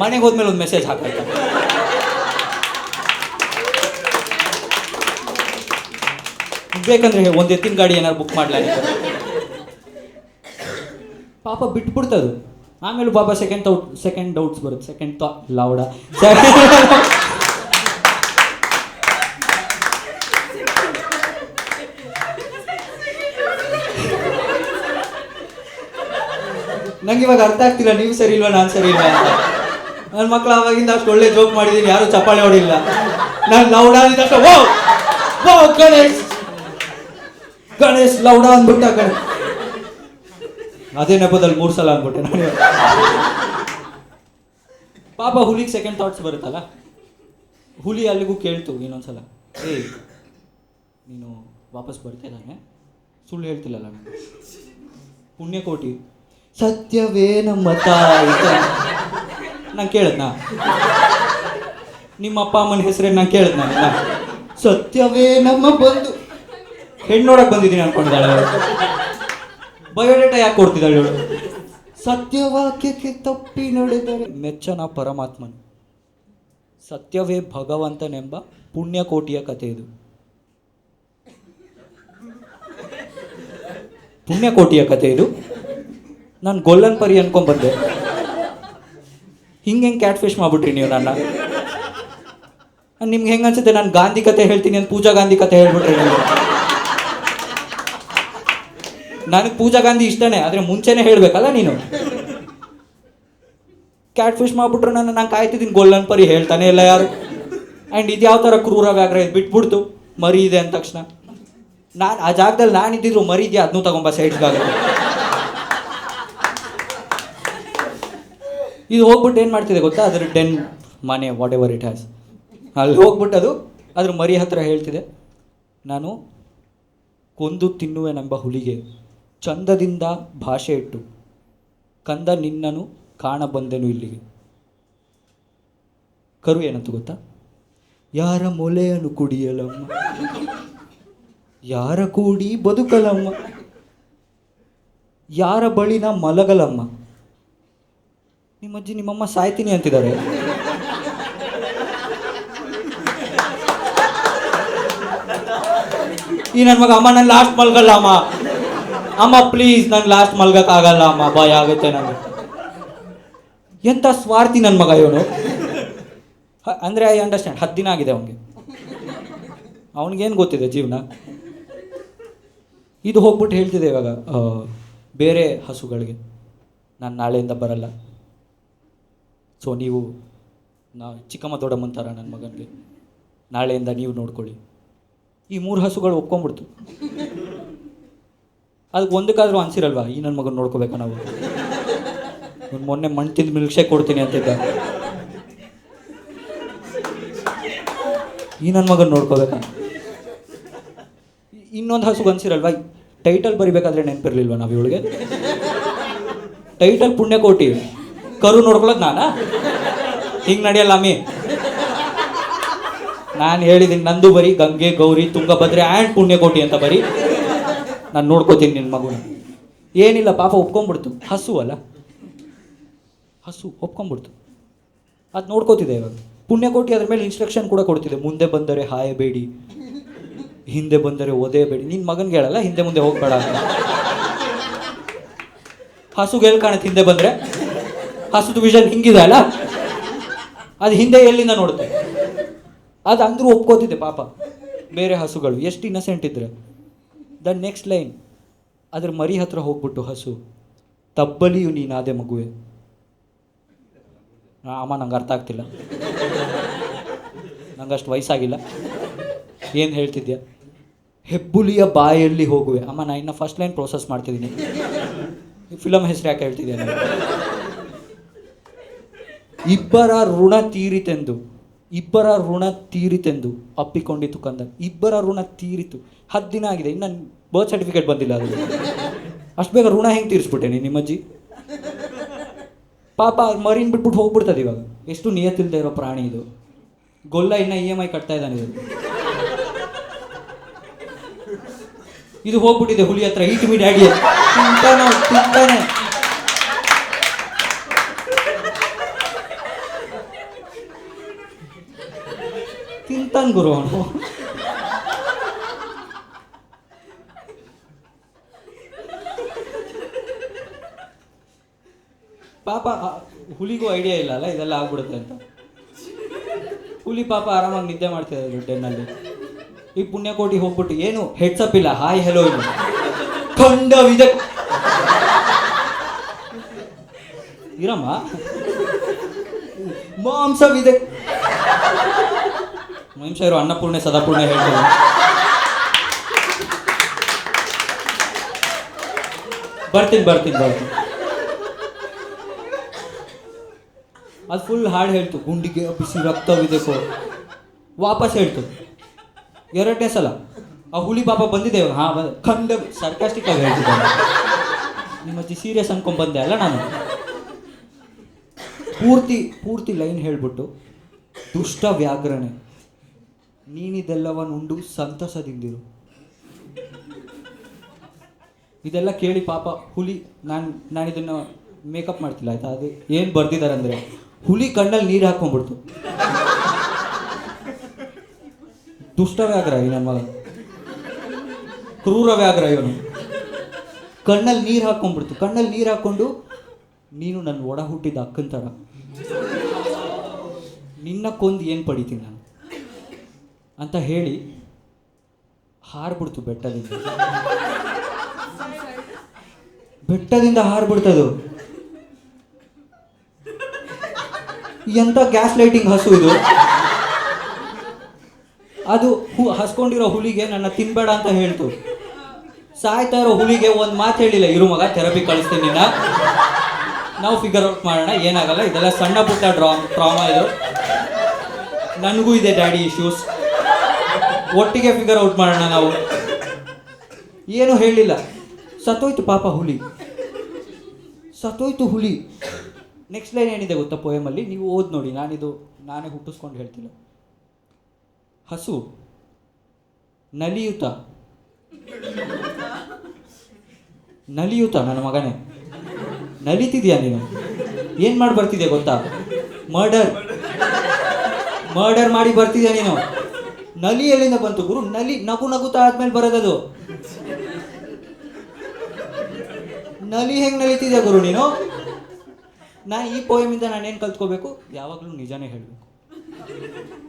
ಮನೆಗೆ ಹೋದ್ಮೇಲೆ ಒಂದು ಮೆಸೇಜ್ ಹಾಕೈತ, ಬೇಕಂದ್ರೆ ಒಂದು ಎತ್ತಿನ ಗಾಡಿ ಏನಾದ್ರು ಬುಕ್ ಮಾಡ್ಲಾ. ಪಾಪ ಬಿಟ್ಬಿಡ್ತದು. ಆಮೇಲೆ ಪಾಪ ಸೆಕೆಂಡ್ ಡೌಟ್ಸ್ ಬರುತ್ತೆ. ಸೆಕೆಂಡ್ ಲೌಡ ನಂಗೆ ಇವಾಗ ಅರ್ಥ ಆಗ್ತಿಲ್ಲ, ನೀವು ಸರಿ ಇಲ್ವಾ ನಾನು ಸರಿ ಇಲ್ವಾ ಅಂತ. ನನ್ನ ಮಕ್ಕಳು ಅವಾಗಿಂದ ಅಷ್ಟು ಒಳ್ಳೆ ಜೋಕ್ ಮಾಡಿದ್ದೀನಿ, ಯಾರು ಚಪ್ಪಾಳೆ ಹೊಡಿಲ್ಲ. ನಾನು ಲೌಡ ಅಂದಿದ್ದಷ್ಟು ಓ ಗಣೇಶ್ ಲೌಡ ಅಂದ್ಬಿಟ್ಟ ಕಣೆ. ಅದೇ ನೆಪದಲ್ಲಿ 3 ಸಲ ಅಂದ್ಬಿಟ್ಟೆ ನಾನು. ಪಾಪ ಹುಲಿಗೆ ಸೆಕೆಂಡ್ ಥಾಟ್ಸ್ ಬರುತ್ತಲ್ಲ. ಹುಲಿ ಅಲ್ಲಿಗೂ ಕೇಳ್ತು ಇನ್ನೊಂದ್ಸಲ, ನೀನು ವಾಪಸ್ ಬರ್ತಿದ್ದಾನೆ, ಸುಳ್ಳು ಹೇಳ್ತಿಲ್ಲಲ್ಲ ನಾನು. ಪುಣ್ಯಕೋಟಿ, ಸತ್ಯವೇ ನಮ್ಮ ತಾಯಿ. ನಾನು ಕೇಳಿದ್ನಾ ನಿಮ್ಮ ಅಪ್ಪ ಅಮ್ಮನ ಹೆಸರೇ ನಾನು ಕೇಳಿದ್ನ. ಸತ್ಯವೇ ನಮ್ಮ ಬಂಧು. ಹೆಣ್ಣು ನೋಡಕ್ಕೆ ಬಂದಿದ್ದೀನಿ ಅನ್ಕೊಂಡಿದ್ದಾಳೆ. ಬಯೋಡೇಟಾ ಯಾಕೆ ಕೊಡ್ತಿದ್ದಾಳೆ ಇವಳು. ಸತ್ಯವಾಕ್ಯಕ್ಕೆ ತಪ್ಪಿ ನಡೆದರೆ ಮೆಚ್ಚನ ಪರಮಾತ್ಮನು. ಸತ್ಯವೇ ಭಗವಂತನೆಂಬ ಪುಣ್ಯಕೋಟಿಯ ಕಥೆ ಇದು. ಪುಣ್ಯಕೋಟಿಯ ಕಥೆ ಇದು. ನಾನು ಗೊಲ್ಲನ್ ಪರಿ ಅನ್ಕೊಂಡ್ಬಂದೆ. ಹಿಂಗೆ ಕ್ಯಾಟ್ ಫಿಶ್ ಮಾಡ್ಬಿಟ್ರಿ ನೀವು ನನ್ನ. ನಿಮ್ಗೆ ಹೆಂಗೆ ಅನ್ಸುತ್ತೆ ನಾನು ಗಾಂಧಿ ಕತೆ ಹೇಳ್ತೀನಿ ಅಂತ ಪೂಜಾ ಗಾಂಧಿ ಕತೆ ಹೇಳ್ಬಿಟ್ರಿ ನೀವು. ನನಗೆ ಪೂಜಾ ಗಾಂಧಿ ಇಷ್ಟನೇ, ಆದರೆ ಮುಂಚೆನೇ ಹೇಳಬೇಕಲ್ಲ ನೀನು. ಕ್ಯಾಟ್ ಫಿಶ್ ಮಾಡ್ಬಿಟ್ರು ನಾನು ಕಾಯ್ತಿದ್ದೀನಿ ಗೋಲ್ಡನ್ ಪರಿ ಹೇಳ್ತಾನೆ ಇಲ್ಲ ಯಾರು. ಆ್ಯಂಡ್ ಇದು ಯಾವ ಥರ ಕ್ರೂರ ವ್ಯಾಘ್ರ ಇದು ಬಿಟ್ಬಿಡ್ತು ಮರಿ ಇದೆ ಅಂದ ತಕ್ಷಣ. ನಾನು ಆ ಜಾಗದಲ್ಲಿ ನಾನು ಇದ್ದಿದ್ರು ಮರಿ ಇದೆಯಾ ಅದನ್ನೂ ತಗೊಂಬ ಸೈಡ್ಗಾಗುತ್ತೆ. ಇದು ಹೋಗ್ಬಿಟ್ಟು ಏನು ಮಾಡ್ತಿದೆ ಗೊತ್ತಾ, ಅದ್ರ ಡೆನ್ ಮನೆ ವಾಟ್ ಎವರ್ ಇಟ್ ಹ್ಯಾಸ್, ಅಲ್ಲಿ ಹೋಗ್ಬಿಟ್ಟು ಅದು ಅದ್ರ ಮರಿ ಹತ್ರ ಹೇಳ್ತಿದೆ, ನಾನು ಕೊಂದು ತಿನ್ನುವೆನೆಂಬ ಹುಲಿಗೆ ಚಂದದಿಂದ ಭಾಷೆ ಇಟ್ಟು ಕಂದ ನಿನ್ನನು ಕಾಣ ಬಂದೆನು ಇಲ್ಲಿಗೆ. ಕರು ಏನಂತ ಗೊತ್ತಾ, ಯಾರ ಮೊಲೆಯನ್ನು ಕುಡಿಯಲಮ್ಮ, ಯಾರ ಕೂಡಿ ಬದುಕಲಮ್ಮ, ಯಾರ ಬಳಿನ ಮಲಗಲಮ್ಮ. ನಿಮ್ಮಜ್ಜಿ ನಿಮ್ಮಮ್ಮ ಸಾಯ್ತೀನಿ ಅಂತಿದ್ದಾರೆ. ಈ ನನ್ನ ಮಗ, ಅಮ್ಮ ನಾನು ಲಾಸ್ಟ್ ಮಲ್ಗಲ್ಲ ಅಮ್ಮ, ಅಮ್ಮ ಪ್ಲೀಸ್ ನಾನು ಲಾಸ್ಟ್ ಮಲ್ಗಕ್ಕಾಗಲ್ಲ ಅಮ್ಮ, ಭಯ ಆಗುತ್ತೆ ನನಗೆ. ಎಂಥ ಸ್ವಾರ್ಥಿ ನನ್ನ ಮಗ ಇವನು. ಅಂದರೆ ಐ ಅಂಡರ್ಸ್ಟ್ಯಾಂಡ್, 10 ದಿನ ಆಗಿದೆ ಅವನಿಗೆ, ಅವನಿಗೇನು ಗೊತ್ತಿದೆ ಜೀವನ. ಇದು ಹೋಗ್ಬಿಟ್ಟು ಹೇಳ್ತಿದೆ ಇವಾಗ ಬೇರೆ ಹಸುಗಳಿಗೆ, ನಾನು ನಾಳೆಯಿಂದ ಬರಲ್ಲ, ಸೊ ನೀವು ಚಿಕ್ಕಮ್ಮ ದೊಡ್ಡಮ್ಮನ ಥರ ನನ್ನ ಮಗನಿಗೆ ನಾಳೆಯಿಂದ ನೀವು ನೋಡ್ಕೊಳ್ಳಿ. ಈ 3 ಹಸುಗಳು ಒಪ್ಕೊಂಡ್ಬಿಡ್ತು. ಅದಕ್ಕೆ ಒಂದಕ್ಕಾದ್ರೂ ಅನ್ಸಿರಲ್ವಾ, ಈ ನನ್ನ ಮಗನ ನೋಡ್ಕೋಬೇಕಾ ನಾವು, ಮೊನ್ನೆ ಮಣ್ಣು ತಿಂದು ಮಿಲ್ಕ್ ಶೇಕ್ ಕೊಡ್ತೀನಿ ಅಂತಿದ್ದ, ಈ ನನ್ನ ಮಗನ ನೋಡ್ಕೋಬೇಕಾ. ಇನ್ನೊಂದು ಹಸುಗೆ ಅನ್ಸಿರಲ್ವಾ, ಟೈಟಲ್ ಬರಿಬೇಕಾದ್ರೆ ನೆನಪಿರ್ಲಿಲ್ವ ನಾವು ಇವಳಿಗೆ, ಟೈಟಲ್ ಪುಣ್ಯಕೋಟಿ, ಕರು ನೋಡ್ಕೊಳ್ಳೋದು ನಾನಾ, ಹಿಂಗೆ ನಡೆಯಲ್ಲ ಅಮ್ಮಿ. ನಾನು ಹೇಳಿದ್ದೀನಿ ನಂದು ಬರೀ ಗಂಗೆ ಗೌರಿ ತುಂಗಭದ್ರೆ ಆ್ಯಂಡ್ ಪುಣ್ಯಕೋಟಿ ಅಂತ ಬರೀ, ನಾನು ನೋಡ್ಕೋತೀನಿ ನಿನ್ನ ಮಗುನ. ಏನಿಲ್ಲ ಪಾಪ ಒಪ್ಕೊಂಡ್ಬಿಡ್ತು, ಹಸು ಅಲ್ಲ, ಹಸು ಒಪ್ಕೊಂಡ್ಬಿಡ್ತು, ಅದು ನೋಡ್ಕೋತಿದೆ ಇವಾಗ. ಪುಣ್ಯಕೋಟಿ ಅದ್ರ ಮೇಲೆ ಇನ್ಸ್ಟ್ರಕ್ಷನ್ ಕೂಡ ಕೊಡ್ತಿದೆ, ಮುಂದೆ ಬಂದರೆ ಹಾಯಬೇಡಿ, ಹಿಂದೆ ಬಂದರೆ ಒದೆಯಬೇಡಿ. ನಿನ್ನ ಮಗನಿಗೆ ಹೇಳಲ್ಲ ಹಿಂದೆ ಮುಂದೆ ಹೋಗ್ಬೇಡ ಅಂತ. ಹಸುಗೆ ಎಲ್ಲಿ ಕಾಣುತ್ತೆ ಹಿಂದೆ ಬಂದರೆ, ಹಸುದು ವಿಷನ್ ಹಿಂಗಿದೆ ಅಲ್ಲ, ಅದು ಹಿಂದೆ ಎಲ್ಲಿಂದ ನೋಡುತ್ತೆ. ಅದು ಅಂದ್ರೂ ಒಪ್ಕೋತಿದ್ದೆ ಪಾಪ. ಬೇರೆ ಹಸುಗಳು ಎಷ್ಟು ಇನ್ನಸೆಂಟ್ ಇದ್ರೆ. ದ ನೆಕ್ಸ್ಟ್ ಲೈನ್, ಅದ್ರ ಮರಿ ಹತ್ರ ಹೋಗ್ಬಿಟ್ಟು ಹಸು, ತಬ್ಬಲಿಯು ನೀನಾದೆ ಮಗುವೆ. ಅಮ್ಮ ನಂಗೆ ಅರ್ಥ ಆಗ್ತಿಲ್ಲ, ನಂಗೆ ಅಷ್ಟು ವಯಸ್ಸಾಗಿಲ್ಲ, ಏನು ಹೇಳ್ತಿದ್ಯಾ. ಹೆಬ್ಬುಲಿಯ ಬಾಯಲ್ಲಿ ಹೋಗುವೆ. ಅಮ್ಮ ನಾನು ಇನ್ನು ಫಸ್ಟ್ ಲೈನ್ ಪ್ರೋಸೆಸ್ ಮಾಡ್ತಿದ್ದೀನಿ, ಫಿಲಮ್ ಹೆಸರು ಯಾಕೆ ಹೇಳ್ತಿದ್ಯಾ ನಾನು. ಇಬ್ಬರ ಋಣ ತೀರಿತೆಂದು ಅಪ್ಪಿಕೊಂಡಿತು ಕಂದ. ಇಬ್ಬರ ಋಣ ತೀರಿತು, 10 ದಿನ ಆಗಿದೆ, ಇನ್ನು ಬರ್ತ್ ಸರ್ಟಿಫಿಕೇಟ್ ಬಂದಿಲ್ಲ. ಅದು ಅಷ್ಟು ಬೇಗ ಋಣ ಹೆಂಗೆ ತೀರಿಸ್ಬಿಟ್ಟೆ ನಿಮ್ಮಜ್ಜಿ. ಪಾಪ ಮರಿನ್ ಬಿಟ್ಬಿಟ್ಟು ಹೋಗ್ಬಿಡ್ತದೆ ಇವಾಗ. ಎಷ್ಟು ನಿಯತ್ತಿಲ್ಲದೆ ಇರೋ ಪ್ರಾಣಿ ಇದು. ಗೊಲ್ಲ ಇನ್ನು EMI ಕಟ್ತಾ ಇದ್ದಾನೆ ಇದು. ಇದು ಹೋಗ್ಬಿಟ್ಟಿದೆ ಹುಲಿ ಹತ್ರ, ಈಟ್ ಮೀ ಡ್ಯಾಡಿ ತಿಂತಾನೆ. ತಿಂತಾನ್ ಗುರು ಅವನು. ಪಾಪ ಹುಲಿಗೂ ಐಡಿಯಾ ಇಲ್ಲ ಅಲ್ಲ ಇದೆಲ್ಲ ಆಗ್ಬಿಡುತ್ತೆ ಅಂತ. ಹುಲಿ ಪಾಪ ಆರಾಮಾಗಿ ನಿದ್ದೆ ಮಾಡ್ತಿದ್ದಾರೆ ಡೆನ್ನಲ್ಲಿ. ಈ ಪುಣ್ಯಕೋಟಿ ಹೋಗ್ಬಿಟ್ಟು ಏನು ಹೆಡ್ಸಪ್ ಇಲ್ಲ, ಹಾಯ್ ಹೆಲೋ ಇಲ್ಲ, ಖಂಡವಿದೆ ಇರಮ್ಮ, ಮಾಂಸವಿದೆ. ಮಾಂಸ ಇರೋ ಅನ್ನಪೂರ್ಣೆ ಸದಾಪೂರ್ಣೆ ಹೇಳ್ತಾರೆ. ಬರ್ತೀನಿ. ಅದು ಫುಲ್ ಹಾಡು ಹೇಳ್ತು, ಗುಂಡಿಗೆ ಬಿಸಿ ರಕ್ತವಿದೆ ವಾಪಸ್ ಹೇಳ್ತು 2ನೇ ಸಲ. ಆ ಹುಲಿ ಪಾಪ ಬಂದಿದೆ, ಹಾಂ ಖಂಡ ಸರ್ಕಾಸ್ಟಿಕ್ ಆಗಿ ಹೇಳ್ತಿದ್ದೆ. ನಿಮ್ಮಜ್ಜಿ ಸೀರಿಯಸ್ ಅನ್ಕೊಂಡ್ ಬಂದೆ ಅಲ್ಲ ನಾನು. ಪೂರ್ತಿ ಲೈನ್ ಹೇಳ್ಬಿಟ್ಟು, ದುಷ್ಟ ವ್ಯಾಘ್ರನೆ ನೀನಿದೆಲ್ಲವನ್ನುಂಡು ಸಂತಸದಿಂದಿರು. ಇದೆಲ್ಲ ಕೇಳಿ ಪಾಪ ಹುಲಿ, ನಾನು ಇದನ್ನು ಮೇಕಪ್ ಮಾಡ್ತಿಲ್ಲ ಆಯ್ತಾ, ಅದು ಏನು ಬರ್ದಿದ್ದಾರೆ ಅಂದರೆ, ಹುಲಿ ಕಣ್ಣಲ್ಲಿ ನೀರು ಹಾಕೊಂಡ್ಬಿಡ್ತು. ದುಷ್ಟ ವ್ಯಾಘ್ರ ಈ ನನ್ನ ಮಗ, ಕ್ರೂರ ವ್ಯಾಘ್ರ ಇವನು. ಕಣ್ಣಲ್ಲಿ ನೀರು ಹಾಕೊಂಡ್ಬಿಡ್ತು. ಕಣ್ಣಲ್ಲಿ ನೀರು ಹಾಕ್ಕೊಂಡು, ನೀನು ನನ್ನ ಒಡ ಹುಟ್ಟಿದ ಅಕ್ಕನ ಥರ, ನಿನ್ನ ಕೊಂದು ಏನು ಪಡಿತೀನಿ ನಾನು ಅಂತ ಹೇಳಿ ಹಾರ್ಬಿಡ್ತು ಬೆಟ್ಟದಿಂದ ಹಾರ್ಬಿಡ್ತದು. ಎಂತ ಗ್ಯಾಸ್ ಲೈಟಿಂಗ್ ಹಸು ಇದು. ಅದು ಹಸ್ಕೊಂಡಿರೋ ಹುಲಿಗೆ ನನ್ನ ತಿನ್ಬೇಡ ಅಂತ ಹೇಳ್ತು. ಸಾಯ್ತಾ ಇರೋ ಹುಲಿಗೆ ಒಂದು ಮಾತು ಹೇಳಿಲ್ಲ, ಇರು ಮಗ ಥೆರಪಿ ಕಳಿಸ್ತೀನಿ ನಿನ್ನ, ನಾವು ಫಿಗರ್ ಔಟ್ ಮಾಡೋಣ, ಏನಾಗಲ್ಲ, ಇದೆಲ್ಲ ಸಣ್ಣ ಪುಟ್ಟ ಟ್ರಾಮಾ ಇದು, ನನಗೂ ಇದೆ ಡ್ಯಾಡಿ ಇಶ್ಯೂಸ್, ಒಟ್ಟಿಗೆ ಫಿಗರ್ ಔಟ್ ಮಾಡೋಣ ನಾವು. ಏನು ಹೇಳಿಲ್ಲ, ಸತ್ತೋಯ್ತು ಪಾಪ ಹುಲಿ, ಸತ್ತೋಯ್ತು ಹುಲಿ. ನೆಕ್ಸ್ಟ್ ಲೈನ್ ಏನಿದೆ ಗೊತ್ತಾ ಪೋಯಮಲ್ಲಿ, ನೀವು ಓದ್ ನೋಡಿ, ನಾನೇ ಹುಟ್ಟಿಸ್ಕೊಂಡು ಹೇಳ್ತಿಲ್ಲ. ಹಸು ನಲಿಯುತ್ತ ನನ್ನ ಮಗನೇ, ನಲಿತಿದ್ಯಾ ನೀನು? ಏನು ಮಾಡಿ ಬರ್ತಿದ್ಯಾ ಗೊತ್ತಾ? ಮರ್ಡರ್ ಮಾಡಿ ಬರ್ತಿದ್ಯಾ ನೀನು. ನಲಿ ಎಲ್ಲಿಂದ ಬಂತು ಗುರು? ನಲಿ ನಗುತ್ತಾ ಆದ್ಮೇಲೆ ಬರೋದದು. ನಲಿ ಹೆಂಗೆ ನಲಿತಿದ್ಯಾ ಗುರು ನೀನು? ನಾನು ಈ ಪೋಯಮಿಂದ ನಾನೇನು ಕಲ್ತ್ಕೋಬೇಕು? ಯಾವಾಗಲೂ ನಿಜಾನೇ ಹೇಳಬೇಕು.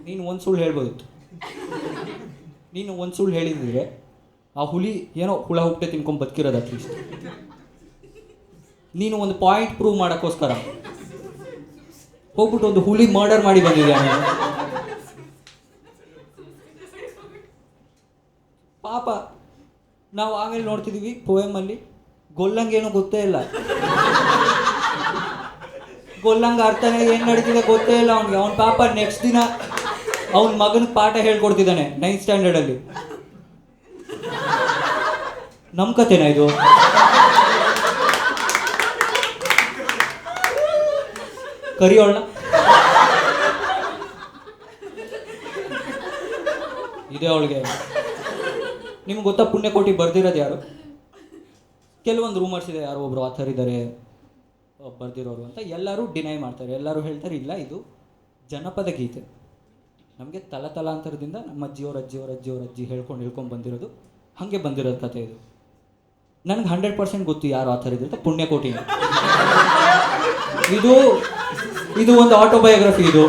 ನೀನು ಒಂದು ಸುಳ್ಳು ಹೇಳ್ಬೋದಿತ್ತು, ನೀನು ಒಂದು ಸುಳ್ಳು ಹೇಳಿದ್ರೆ ಆ ಹುಲಿ ಏನೋ ಹುಳ ಹುಟ್ಟೆ ತಿನ್ಕೊಂಡು ಬದುಕಿರೋದು ಅಟ್ಲೀಸ್ಟ್. ನೀನು ಒಂದು ಪಾಯಿಂಟ್ ಪ್ರೂವ್ ಮಾಡೋಕ್ಕೋಸ್ಕರ ಹೋಗ್ಬಿಟ್ಟು ಒಂದು ಹುಲಿ ಮರ್ಡರ್ ಮಾಡಿ ಬಂದಿದ್ಯಾ ನೀನು. ಪಾಪ ನಾವು ಆಮೇಲೆ ನೋಡ್ತಿದ್ದೀವಿ ಪೋಯಮಲ್ಲಿ ಗೊಲ್ಲಂಗೇನು ಗೊತ್ತೇ ಇಲ್ಲ, ಗೊಲ್ಲಂಗ ಅರ್ಥನೇ ಏನು ನಡೀತಿದೆ ಗೊತ್ತೇ ಇಲ್ಲ ಅವ್ನಿಗೆ. ಅವ್ನ ಪಾಪ ನೆಕ್ಸ್ಟ್ ದಿನ ಅವನ ಮಗನಿಗೆ ಪಾಠ ಹೇಳ್ಕೊಡ್ತಿದ್ದಾನೆ 9th ಸ್ಟ್ಯಾಂಡರ್ಡಲ್ಲಿ. ನಮ್ಮ ಕತೆನಾ ಇದು? ಕರಿಯೋಳ ಇದೆ ಅವಳಿಗೆ. ನಿಮ್ಗೆ ಗೊತ್ತಾ ಪುಣ್ಯಕೋಟಿ ಬರ್ದಿರೋದು ಯಾರು? ಕೆಲವೊಂದು ರೂಮರ್ಸ್ ಇದೆ, ಯಾರೋ ಒಬ್ರು ಆಥರ್ ಇದ್ದಾರೆ ಬರ್ದಿರೋರು ಅಂತ. ಎಲ್ಲರೂ ಡಿನೈ ಮಾಡ್ತಾರೆ, ಎಲ್ಲರೂ ಹೇಳ್ತಾರೆ ಇಲ್ಲ ಇದು ಜನಪದ ಗೀತೆ, ನಮಗೆ ತಲಾಂತರದಿಂದ ನಮ್ಮ ಅಜ್ಜಿ ಹೇಳ್ಕೊಂಡು ಬಂದಿರೋದು, ಹಾಗೆ ಬಂದಿರೋದು ಕತೆ ಇದು. ನನಗೆ 100% ಗೊತ್ತು ಯಾರು ಆಥರ್ ಇದ್ರು ಅಂತ, ಪುಣ್ಯಕೋಟಿ. ಇದು ಒಂದು ಆಟೋಬಯೋಗ್ರಫಿ ಇದು.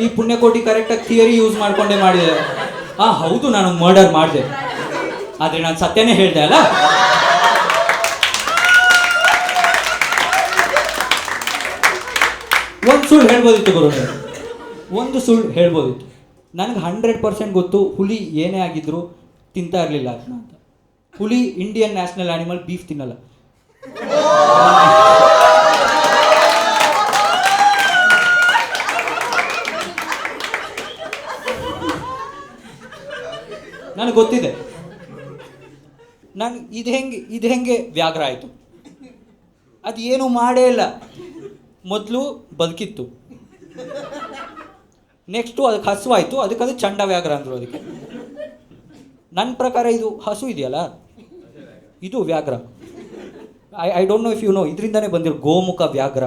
ಈ ಪುಣ್ಯಕೋಟಿ ಕರೆಕ್ಟಾಗಿ ಥಿಯರಿ ಯೂಸ್ ಮಾಡ್ಕೊಂಡೇ ಮಾಡಿದೆ. ಹೌದು ನಾನು ಮರ್ಡರ್ ಮಾಡಿದೆ, ಆದರೆ ನಾನು ಸತ್ಯನೇ ಹೇಳಿದೆ ಅಲ್ಲ. ಒಂದು ಸುಳ್ಳು ಹೇಳ್ಬೋದಿತ್ತು ಗುರು, ಒಂದು ಸುಳ್ಳು ಹೇಳ್ಬೋದಿತ್ತು. ನನಗೆ 100% ಗೊತ್ತು ಹುಲಿ ಏನೇ ಆಗಿದ್ರು ತಿಂತಾ ಇರಲಿಲ್ಲ ಅದನ್ನ ಅಂತ. ಹುಲಿ ಇಂಡಿಯನ್ ನ್ಯಾಷನಲ್ ಆನಿಮಲ್, ಬೀಫ್ ತಿನ್ನಲ್ಲ. ನನಗೆ ಗೊತ್ತಿದೆ. ನಾನು ಇದು ಹೆಂಗೆ ವ್ಯಾಘ್ರ ಆಯಿತು? ಅದು ಏನು ಮಾಡೇ ಇಲ್ಲ. ಮೊದಲು ಬದುಕಿತ್ತು, ನೆಕ್ಸ್ಟು ಅದಕ್ಕೆ ಹಸುವಾಯಿತು, ಅದಕ್ಕೆ ಚಂಡ ವ್ಯಾಘ್ರ ಅಂದರು ಅದಕ್ಕೆ. ನನ್ನ ಪ್ರಕಾರ ಇದು ಹಸು ಇದೆಯಲ್ಲ, ಇದು ವ್ಯಾಘ್ರ. I don't know if you know, ಇದರಿಂದನೇ ಬಂದಿರೋ ಗೋಮುಖ ವ್ಯಾಘ್ರ.